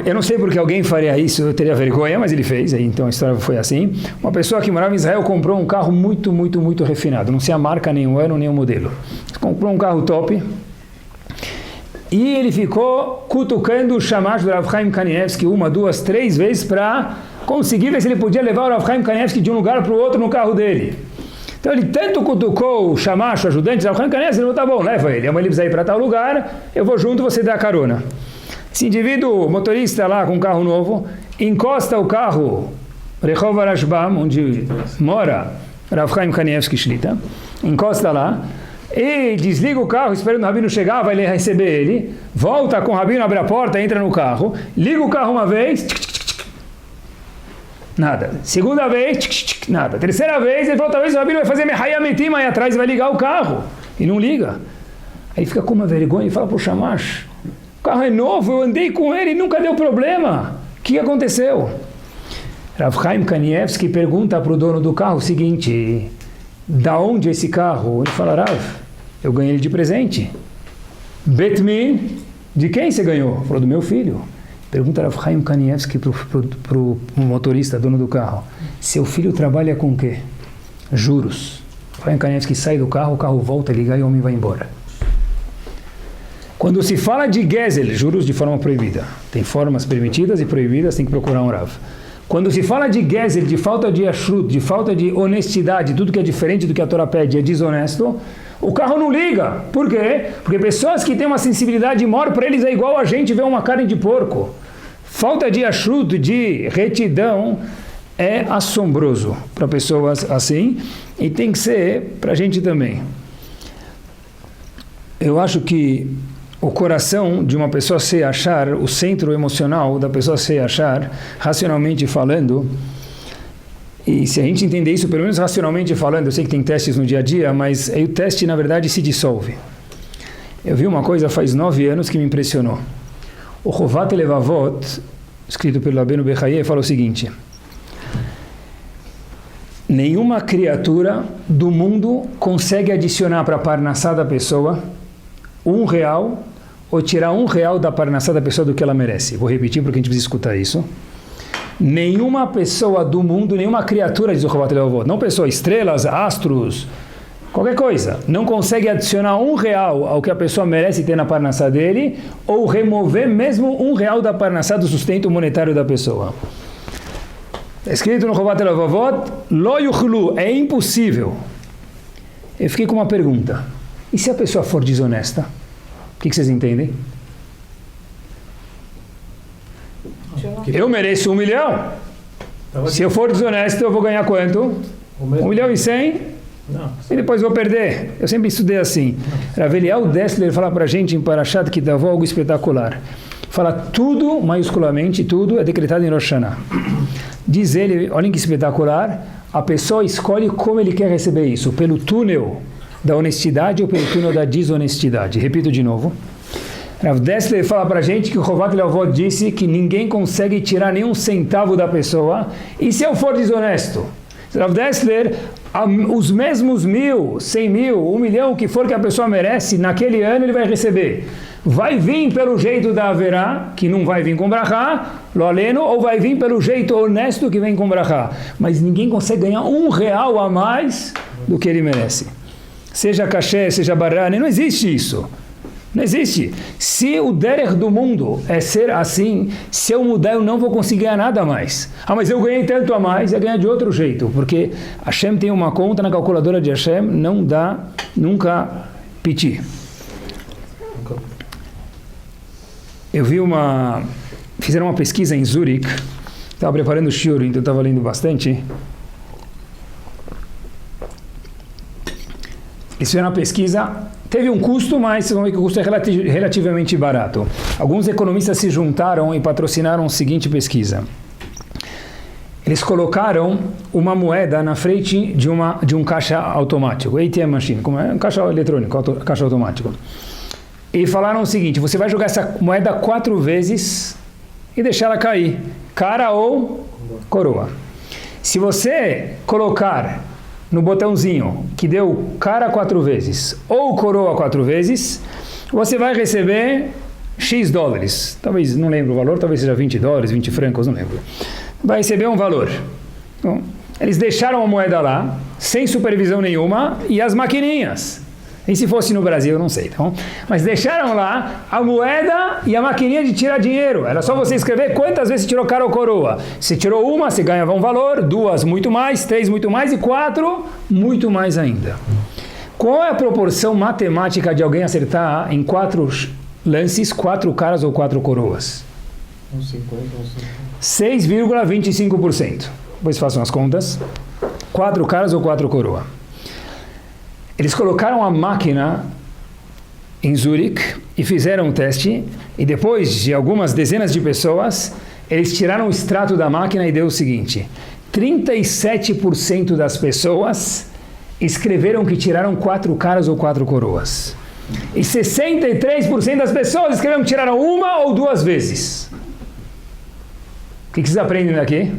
Eu não sei porque alguém faria isso, eu teria vergonha, mas ele fez, então a história foi assim. Uma pessoa que morava em Israel comprou um carro muito, muito, muito refinado, não sei a marca, nem o ano, nem o modelo. Comprou um carro top, e ele ficou cutucando o chamash do Rav Chaim Kanievsky 1, 2, 3 vezes para conseguir ver se ele podia levar o Rav Chaim Kanievsky de um lugar para o outro no carro dele. Então ele tanto cutucou o chamash, o ajudante do Rav Chaim Kanievsky, ele falou, tá bom, leva ele. Amanhã ele precisa ir para tal lugar, eu vou junto, você dá a carona. Esse indivíduo, motorista lá com um carro novo, encosta o carro, Rehov Rashbam, onde mora Rav Chaim Kanievsky Shlita, encosta lá, e desliga o carro, esperando o Rabino chegar, vai receber ele, volta com o Rabino, abre a porta, entra no carro, liga o carro uma vez, nada. Segunda vez, nada. Terceira vez, ele falou, talvez o Rabino vai fazer Mehayametim aí atrás, vai ligar o carro, e não liga. Aí fica com uma vergonha e fala para o Shamash, o carro é novo, eu andei com ele e nunca deu problema. O que aconteceu? Rav Chaim Kanievsky pergunta para o dono do carro o seguinte, da onde esse carro? Ele fala, Rav, eu ganhei ele de presente. Betmin, de quem você ganhou? Falou, do meu filho. Pergunta Rav Chaim Kanievsky para o motorista, dono do carro, seu filho trabalha com o quê? Juros. Rav Chaim Kanievsky sai do carro, o carro volta a ligar e o homem vai embora. Quando se fala de Gezel, juros de forma proibida, tem formas permitidas e proibidas, tem que procurar um Rav. Quando se fala de Gezel, de falta de ashrut, de falta de honestidade, tudo que é diferente do que a Torá pede é desonesto, o carro não liga. Por quê? Porque pessoas que têm uma sensibilidade maior, para eles é igual a gente ver uma carne de porco. Falta de ashrut, de retidão, é assombroso para pessoas assim, e tem que ser para a gente também. Eu acho que o coração de uma pessoa se achar, o centro emocional da pessoa se achar, racionalmente falando, e se a gente entender isso, pelo menos racionalmente falando, eu sei que tem testes no dia a dia, mas aí o teste, na verdade, se dissolve. Eu vi uma coisa faz 9 anos que me impressionou. O Chovat Levavot, escrito pelo Rabbeinu Bechaye, fala o seguinte, nenhuma criatura do mundo consegue adicionar para a parnassá da pessoa R$1 ou tirar R$1 da parnassá da pessoa do que ela merece. Vou repetir porque a gente precisa escutar isso. Nenhuma pessoa do mundo, nenhuma criatura, diz o Chovat Levavot, não pessoa, estrelas, astros, qualquer coisa, não consegue adicionar R$1 ao que a pessoa merece ter na parnassá dele, ou remover mesmo R$1 da parnassá do sustento monetário da pessoa. É escrito no Chovat Levavot, Lo yuchlu, é impossível. Eu fiquei com uma pergunta. E se a pessoa for desonesta? O que vocês entendem? Eu mereço 1 milhão. Se eu for desonesto, eu vou ganhar quanto? 1 milhão e 100? Não. E depois vou perder. Eu sempre estudei assim. Rav Eliyahu Dessler fala pra gente em Parashat Kitavot algo espetacular. Fala tudo, maiusculamente, tudo é decretado em Rosh Hashanah. Diz ele, olhem que espetacular, a pessoa escolhe como ele quer receber isso, pelo túnel da honestidade ou pelo túnel da desonestidade. Repito de novo. Rav Dessler fala pra gente que o Chovat Leavot disse que ninguém consegue tirar nenhum centavo da pessoa. E se eu for desonesto? Rav Dessler, os mesmos 1.000, 100.000, 1 milhão, o que for que a pessoa merece, naquele ano ele vai receber. Vai vir pelo jeito da Averá, que não vai vir com Brachá, lo aleno, ou vai vir pelo jeito honesto que vem com Brachá. Mas ninguém consegue ganhar R$1 a mais do que ele merece. Seja caché, seja barrane, não existe isso. Não existe. Se o derech do mundo é ser assim, se eu mudar eu não vou conseguir ganhar nada a mais. Ah, mas eu ganhei tanto a mais, eu ganhar de outro jeito. Porque Hashem tem uma conta na calculadora de Hashem, não dá nunca piti. Eu vi fizeram uma pesquisa em Zurique, estava preparando o shiur, então estava lendo bastante. Eles fizeram uma pesquisa, teve um custo, mas vocês vão ver que o custo é relativamente barato. Alguns economistas se juntaram e patrocinaram a seguinte pesquisa. Eles colocaram uma moeda na frente de um caixa automático, ATM machine, como é um caixa eletrônico, caixa automático. E falaram o seguinte, você vai jogar essa moeda 4 vezes e deixar ela cair, cara ou coroa. Se você colocar no botãozinho que deu cara 4 vezes ou coroa 4 vezes, você vai receber X dólares. Talvez, não lembro o valor, talvez seja 20 dólares, 20 francos, não lembro. Vai receber um valor. Então, eles deixaram a moeda lá, sem supervisão nenhuma, e as maquininhas. E se fosse no Brasil, eu não sei, tá bom? Mas deixaram lá a moeda e a maquininha de tirar dinheiro. Era só você escrever quantas vezes tirou cara ou coroa. Se tirou uma, você ganhava um valor, 2, muito mais, 3, muito mais, e 4, muito mais ainda. Qual é a proporção matemática de alguém acertar em 4 lances, 4 caras ou 4 coroas? 6,25%. Depois façam as contas. 4 caras ou 4 coroas. Eles colocaram a máquina em Zurique e fizeram um teste, e depois de algumas dezenas de pessoas, eles tiraram o extrato da máquina e deu o seguinte: 37% das pessoas escreveram que tiraram 4 caras ou 4 coroas. E 63% das pessoas escreveram que tiraram 1 ou 2 vezes. O que vocês aprendem daqui?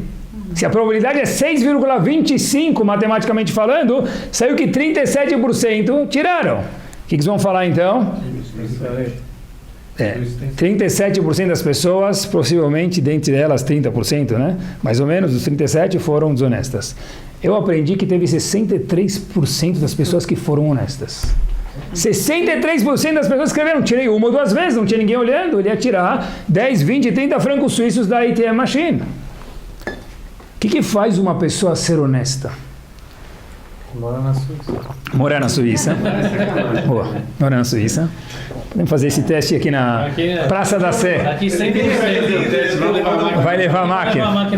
Se a probabilidade é 6,25, matematicamente falando, saiu que 37% tiraram. O que vocês vão falar então? 37% das pessoas, possivelmente, dentre elas 30%, né? Mais ou menos, os 37% foram desonestas. Eu aprendi que teve 63% das pessoas que foram honestas. 63% das pessoas escreveram, tirei 1 ou 2 vezes, não tinha ninguém olhando, ele ia tirar 10, 20, 30 francos suíços da ATM Machine. O que faz uma pessoa ser honesta? Morar na Suíça. Morar na Suíça. Boa, morar na Suíça. Podemos fazer esse teste aqui na Praça da Sé. Aqui 100%. Vai levar a máquina.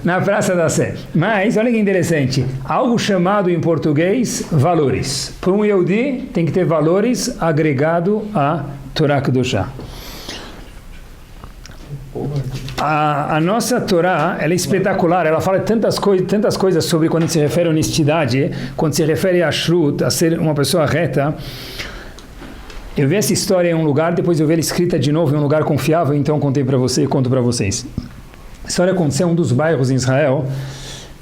Na Praça da Sé. Mas, olha que interessante. Algo chamado em português valores. Para um Yehudi tem que ter valores agregado a Torá Kedoshá. A nossa Torá, ela é espetacular, ela fala tantas coisas sobre quando se refere à honestidade, quando se refere a Shrut, a ser uma pessoa reta. Eu vi essa história em um lugar, depois eu vi ela escrita de novo em um lugar confiável, então contei para você e conto para vocês. A história aconteceu em um dos bairros em Israel.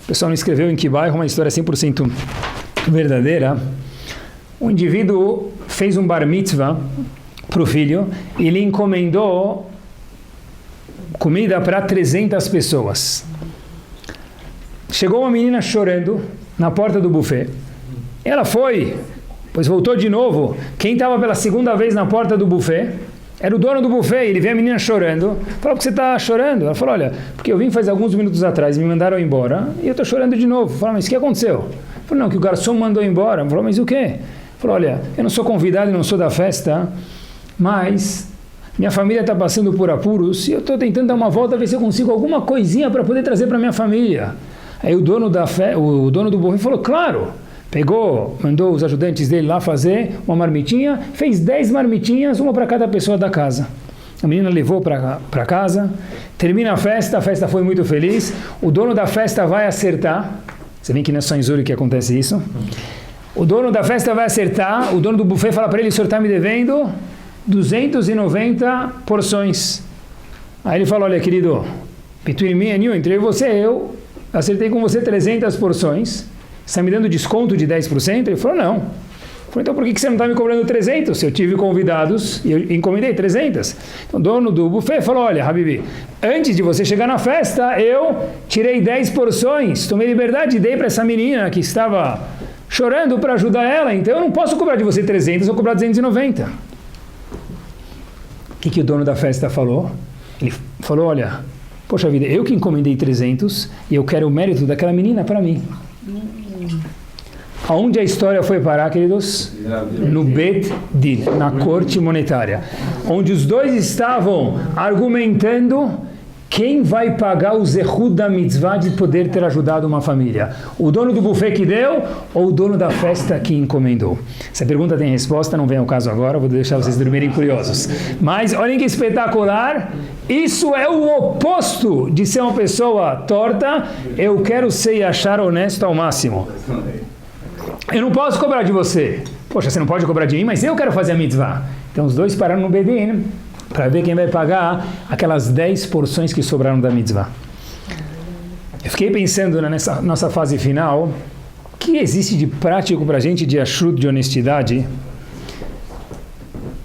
O pessoal não escreveu em que bairro, uma história 100% verdadeira. Um indivíduo fez um bar mitzvah para o filho e ele encomendou comida para 300 pessoas. Chegou uma menina chorando na porta do buffet. Ela foi, depois voltou de novo. Quem estava pela segunda vez na porta do buffet era o dono do buffet. Ele vê a menina chorando. Falou: por que você está chorando? Ela falou: olha, porque eu vim faz alguns minutos atrás, me mandaram embora e eu estou chorando de novo. Falou: mas o que aconteceu? Falou: não, que o garçom mandou embora. Falou: mas o quê? Falou: Falou, olha, eu não sou convidado e não sou da festa, mas minha família está passando por apuros e eu estou tentando dar uma volta, ver se eu consigo alguma coisinha para poder trazer para minha família. Aí o dono do buffet falou, claro. Pegou, mandou os ajudantes dele lá fazer uma marmitinha, fez 10 marmitinhas, uma para cada pessoa da casa. A menina levou para casa, termina a festa foi muito feliz, o dono da festa vai acertar, você vê que não é só em Zurich que acontece isso, o dono da festa vai acertar, o dono do buffet fala para ele, o senhor está me devendo 290 porções. Aí ele fala, olha querido, between me and you, entre você e eu, acertei com você 300 porções, você está me dando desconto de 10%? Ele falou, não. Eu falei, então por que você não está me cobrando 300? Se eu tive convidados e eu encomendei 300. Então o dono do buffet falou, olha, Habibi, antes de você chegar na festa, eu tirei 10 porções, tomei liberdade e dei para essa menina que estava chorando para ajudar ela, então eu não posso cobrar de você 300, eu vou cobrar 290. O que o dono da festa falou? Ele falou, olha, poxa vida, eu que encomendei 300 e eu quero o mérito daquela menina para mim. Aonde a história foi parar, queridos? No Bet Din, na corte monetária, onde os dois estavam argumentando quem vai pagar o zehut da mitzvah de poder ter ajudado uma família. O dono do buffet que deu ou o dono da festa que encomendou? Essa pergunta tem resposta, não vem ao caso agora, vou deixar vocês dormirem curiosos. Mas olhem que espetacular, isso é o oposto de ser uma pessoa torta, eu quero ser e achar honesto ao máximo. Eu não posso cobrar de você. Poxa, você não pode cobrar de mim, mas eu quero fazer a mitzvah. Então os dois pararam no Bedin para ver quem vai pagar aquelas 10 porções que sobraram da mitzvah. Eu fiquei pensando nessa nossa fase final, o que existe de prático para a gente de ashrut, de honestidade?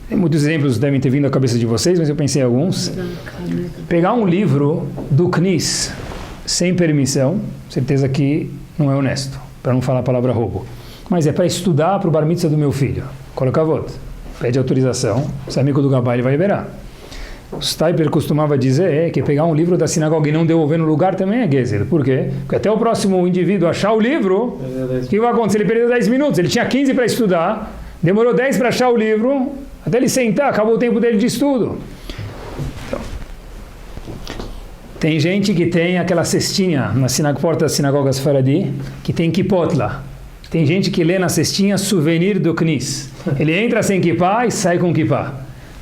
Muitos exemplos devem ter vindo à cabeça de vocês, mas eu pensei em alguns. Pegar um livro do CNIS sem permissão, certeza que não é honesto, para não falar a palavra roubo. Mas é para estudar para o bar mitzvah do meu filho. Coloca a voto. Pede autorização, se é amigo do Gabá, ele vai liberar. O Steiper costumava dizer que pegar um livro da sinagoga e não devolver no lugar também é Gezel. Por quê? Porque até o próximo indivíduo achar o livro, o que vai acontecer? Ele perdeu 10 minutos, ele tinha 15 para estudar, demorou 10 para achar o livro, até ele sentar, acabou o tempo dele de estudo. Então, tem gente que tem aquela cestinha na porta das sinagogas Faradi, que tem kippot lá. Tem gente que lê na cestinha souvenir do CNIS. Ele entra sem kippah e sai com kippah.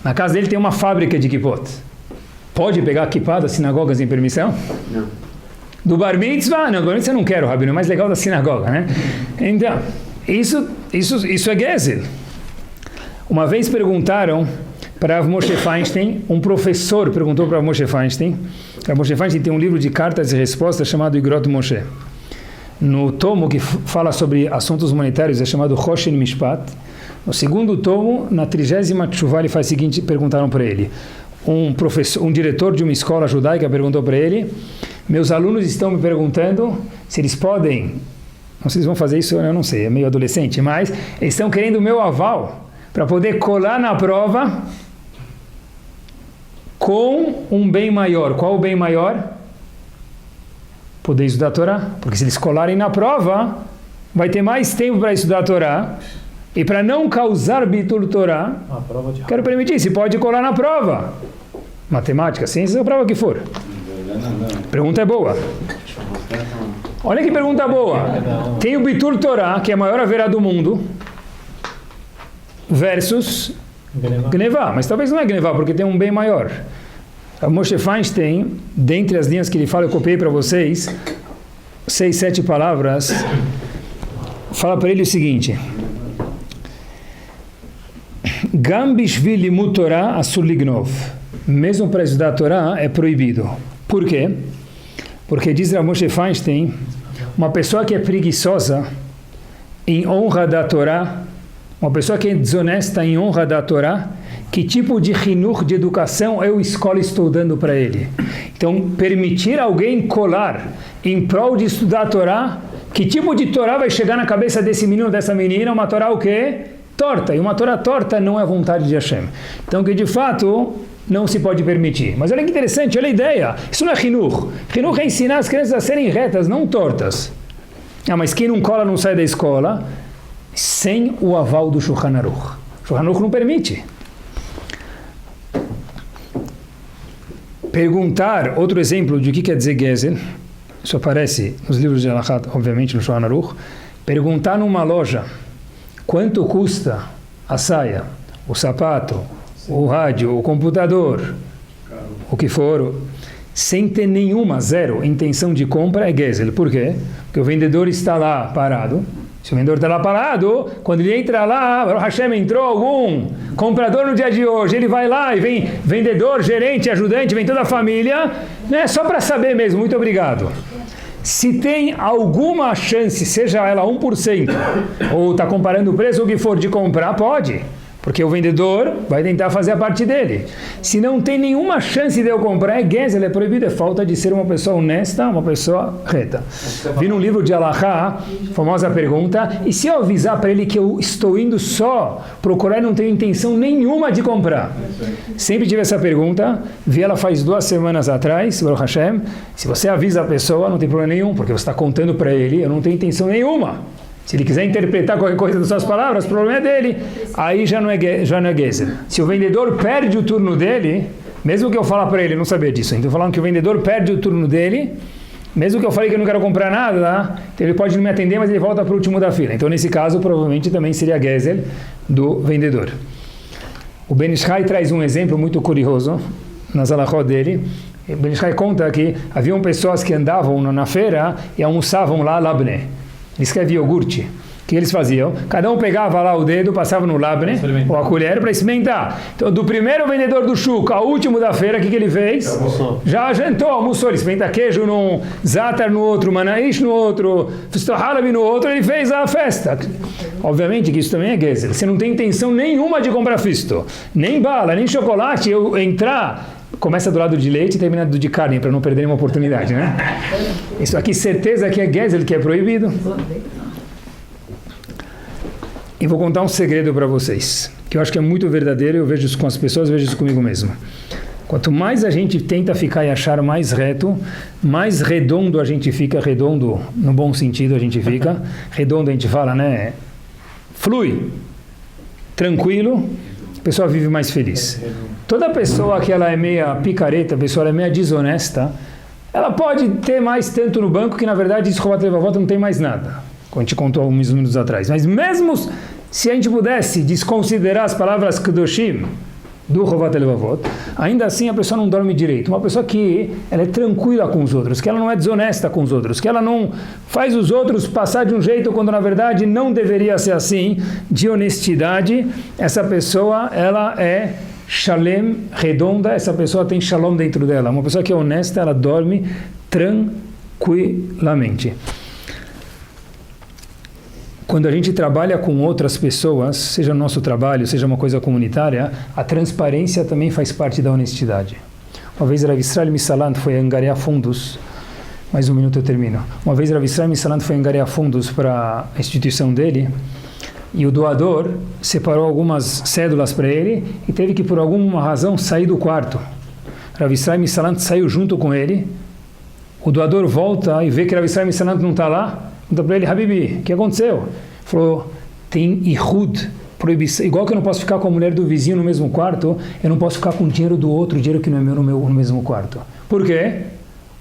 Na casa dele tem uma fábrica de kippot. Pode pegar kippah das sinagogas sem permissão? Não. Do bar mitzvah? Não, do bar mitzvah eu não quero, Rabino, é mais legal da sinagoga, né? Então, isso é Gezel. Uma vez perguntaram para Rav Moshe Feinstein, um professor perguntou para Rav Moshe Feinstein. Rav Moshe Feinstein tem um livro de cartas e respostas chamado Igrot Moshe. No tomo que fala sobre assuntos monetários é chamado Choshen Mishpat. No segundo tomo, na 30ª tshuvá, ele faz o seguinte, perguntaram para ele. Um diretor de uma escola judaica perguntou para ele, meus alunos estão me perguntando se eles podem, não sei se eles vão fazer isso, eu não sei, é meio adolescente, mas eles estão querendo o meu aval para poder colar na prova com um bem maior. Qual o bem maior? Poder estudar a Torá, porque se eles colarem na prova, vai ter mais tempo para estudar a Torá, e para não causar bitul Torá, quero permitir, se pode colar na prova, matemática, ciência, a prova que for. Pergunta é boa. Olha que pergunta boa. Tem o bitul Torá, que é a maior haverá do mundo, versus Gnevá, mas talvez não é Gnevá, porque tem um bem maior. A Moshe Feinstein, dentre as linhas que ele fala, eu copiei para vocês, 6, 7 palavras, fala para ele o seguinte, Gam bishvil limud Torah asur lignov, mesmo para estudar a Torá é proibido. Por quê? Porque diz a Moshe Feinstein, uma pessoa que é preguiçosa em honra da Torá, uma pessoa que é desonesta em honra da Torá, que tipo de chinuch, de educação, eu escola estou dando para ele? Então, permitir alguém colar em prol de estudar a Torá, que tipo de Torá vai chegar na cabeça desse menino, dessa menina? Uma Torá o quê? Torta. E uma Torá torta não é vontade de Hashem. Então, que de fato não se pode permitir. Mas olha que interessante, olha a ideia. Isso não é chinuch. Chinuch é ensinar as crianças a serem retas, não tortas. Ah, mas quem não cola não sai da escola. sem o aval do Shulchan Aruch. O Shulchan Aruch não permite. Perguntar, outro exemplo de o que quer dizer Gezel, isso aparece nos livros de Halakha, obviamente no Shulchan Aruch, perguntar numa loja quanto custa a saia, o sapato, o rádio, o computador, o que for, sem ter nenhuma, zero, intenção de compra, é Gezel. Por quê? Porque o vendedor está lá parado. Se o vendedor está lá parado, quando ele entra lá, Baruch Hashem, entrou algum comprador no dia de hoje, ele vai lá e vem vendedor, gerente, ajudante, vem toda a família, né? Só para saber mesmo, muito obrigado. Se tem alguma chance, seja ela 1%, ou está comparando o preço ou o que for de comprar, pode. Porque o vendedor vai tentar fazer a parte dele. Se não tem nenhuma chance de eu comprar, é Gezel, é proibido, é falta de ser uma pessoa honesta, uma pessoa reta. Vi num livro de Halakha, famosa pergunta, e se eu avisar para ele que eu estou indo só procurar e não tenho intenção nenhuma de comprar? Sempre tive essa pergunta, vi ela faz 2 semanas atrás, Baruch Hashem, se você avisa a pessoa, não tem problema nenhum, porque você está contando para ele, eu não tenho intenção nenhuma. Se ele quiser interpretar qualquer coisa das suas palavras, o problema é dele. Aí já não é Gezel. Se o vendedor perde o turno dele, mesmo que eu falar para ele, não sabia disso, então falando que o vendedor perde o turno dele, mesmo que eu falei que eu não quero comprar nada, então ele pode não me atender, mas ele volta para o último da fila. Então nesse caso, provavelmente também seria Gezel do vendedor. O Ben Ish Chai traz um exemplo muito curioso nas halachot dele. O Ben Ish Chai conta que haviam pessoas que andavam na feira e almoçavam lá labne. Ele escreve iogurte. O que eles faziam? Cada um pegava lá o dedo, passava no labne, ou a colher, para experimentar. Então, do primeiro vendedor do chuca ao último da feira, o que ele fez? Já jantou, almoçou. Ele experimenta queijo num, zatar no outro, manaish no outro, fistohalabi no outro, ele fez a festa. Obviamente que isso também é Gezel. Você não tem intenção nenhuma de comprar fisto, nem bala, nem chocolate, eu entrar... Começa do lado de leite e termina do de carne, para não perder nenhuma oportunidade, né? Isso aqui, certeza que é Gezel, que é proibido. E vou contar um segredo para vocês, que eu acho que é muito verdadeiro, eu vejo isso com as pessoas, eu vejo isso comigo mesmo. Quanto mais a gente tenta ficar e achar mais reto, mais redondo a gente fica, redondo no bom sentido a gente fica, redondo a gente fala, né? Flui, tranquilo, a pessoa vive mais feliz. Toda pessoa que ela é meia picareta, a pessoa ela é meia desonesta, ela pode ter mais tanto no banco que na verdade isso Chovat Levavot não tem mais nada, como a gente contou alguns minutos atrás. Mas mesmo se a gente pudesse desconsiderar as palavras Kedoshim do Chovat Levavot, ainda assim a pessoa não dorme direito. Uma pessoa que ela é tranquila com os outros, que ela não é desonesta com os outros, que ela não faz os outros passar de um jeito quando na verdade não deveria ser assim, de honestidade, essa pessoa ela é Shalem, redonda, essa pessoa tem Shalom dentro dela. Uma pessoa que é honesta, ela dorme tranquilamente. Quando a gente trabalha com outras pessoas, seja no nosso trabalho, seja uma coisa comunitária, a transparência também faz parte da honestidade. Uma vez Rav Israel Misalant foi angariar fundos, mais um minuto eu termino. Uma vez Rav Israel Misalant foi angariar fundos para a instituição dele, e o doador separou algumas cédulas para ele e teve que, por alguma razão, sair do quarto. Rav Israel Misalant saiu junto com ele. O doador volta e vê que Rav Israel Misalant não está lá. Pergunta para ele, Habibi, o que aconteceu? Ele falou, tem ihud, proibição. Igual que eu não posso ficar com a mulher do vizinho no mesmo quarto, eu não posso ficar com o dinheiro do outro, o dinheiro que não é meu no mesmo quarto. Por quê?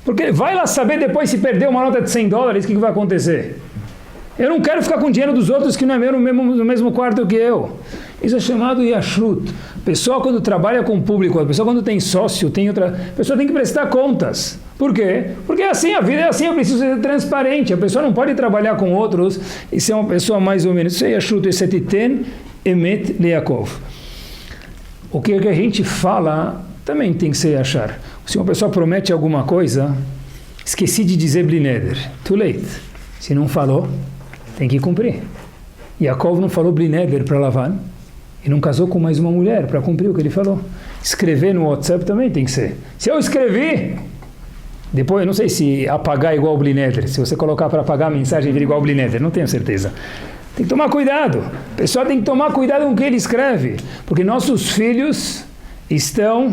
Porque vai lá saber depois se perder uma nota de $100, o que vai acontecer? Eu não quero ficar com o dinheiro dos outros que não é meu no mesmo quarto que eu. Isso é chamado yashrut. A pessoa quando trabalha com o público, a pessoa quando tem sócio, a pessoa tem que prestar contas. Por quê? Porque é assim, a vida é assim, eu preciso ser transparente. A pessoa não pode trabalhar com outros e ser uma pessoa mais ou menos. Isso é yashrut, esse é titen emet leakov. O que a gente fala também tem que ser achar. Se uma pessoa promete alguma coisa, esqueci de dizer blineder. Too late. Se não falou, tem que cumprir. Yaakov não falou blineder para Lavan e não casou com mais uma mulher para cumprir o que ele falou. Escrever no WhatsApp também tem que ser. Se eu escrevi, depois eu não sei se apagar igual blineder. Se você colocar para apagar a mensagem vira igual blineder, não tenho certeza. Tem que tomar cuidado. O pessoal tem que tomar cuidado com o que ele escreve, porque nossos filhos estão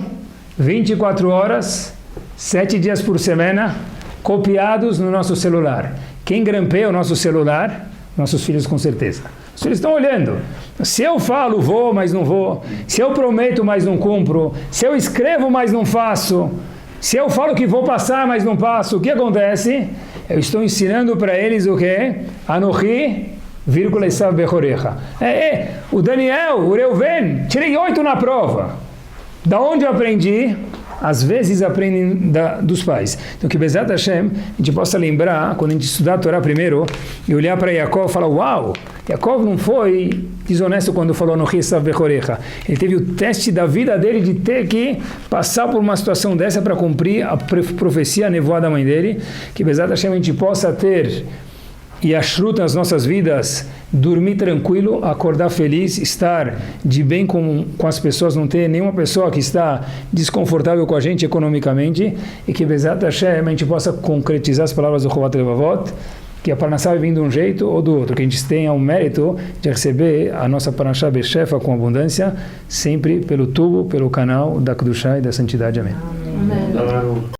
24 horas, 7 dias por semana, copiados no nosso celular. Quem grampeia o nosso celular, Nossos filhos com certeza. Os filhos estão olhando. Se eu falo, vou, mas não vou. Se eu prometo, mas não cumpro. Se eu escrevo, mas não faço. Se eu falo que vou passar, mas não passo. O que acontece? Eu estou ensinando para eles o quê? Anohi, vírgula, Esav Bechorecha. O Daniel, o Reuven, tirei 8 na prova. Da onde eu aprendi? Às vezes aprendem dos pais. Então que Bezat Hashem, a gente possa lembrar, quando a gente estudar a Torá primeiro, e olhar para Yaakov e falar, uau, Yaakov não foi desonesto quando falou no Esav Bechorecha. Ele teve o teste da vida dele de ter que passar por uma situação dessa para cumprir a profecia, a nevoada da mãe dele. Que Bezat Hashem a gente possa ter e ashrut nas nossas vidas, dormir tranquilo, acordar feliz, estar de bem com as pessoas, não ter nenhuma pessoa que está desconfortável com a gente economicamente, e que Bezat Hashem a gente possa concretizar as palavras do Chovat Levavot, que a Parnassá vai vir de um jeito ou do outro, que a gente tenha o mérito de receber a nossa Parnassá Bechefa com abundância, sempre pelo tubo, pelo canal da Kedushá e da Santidade. Amém. Amém.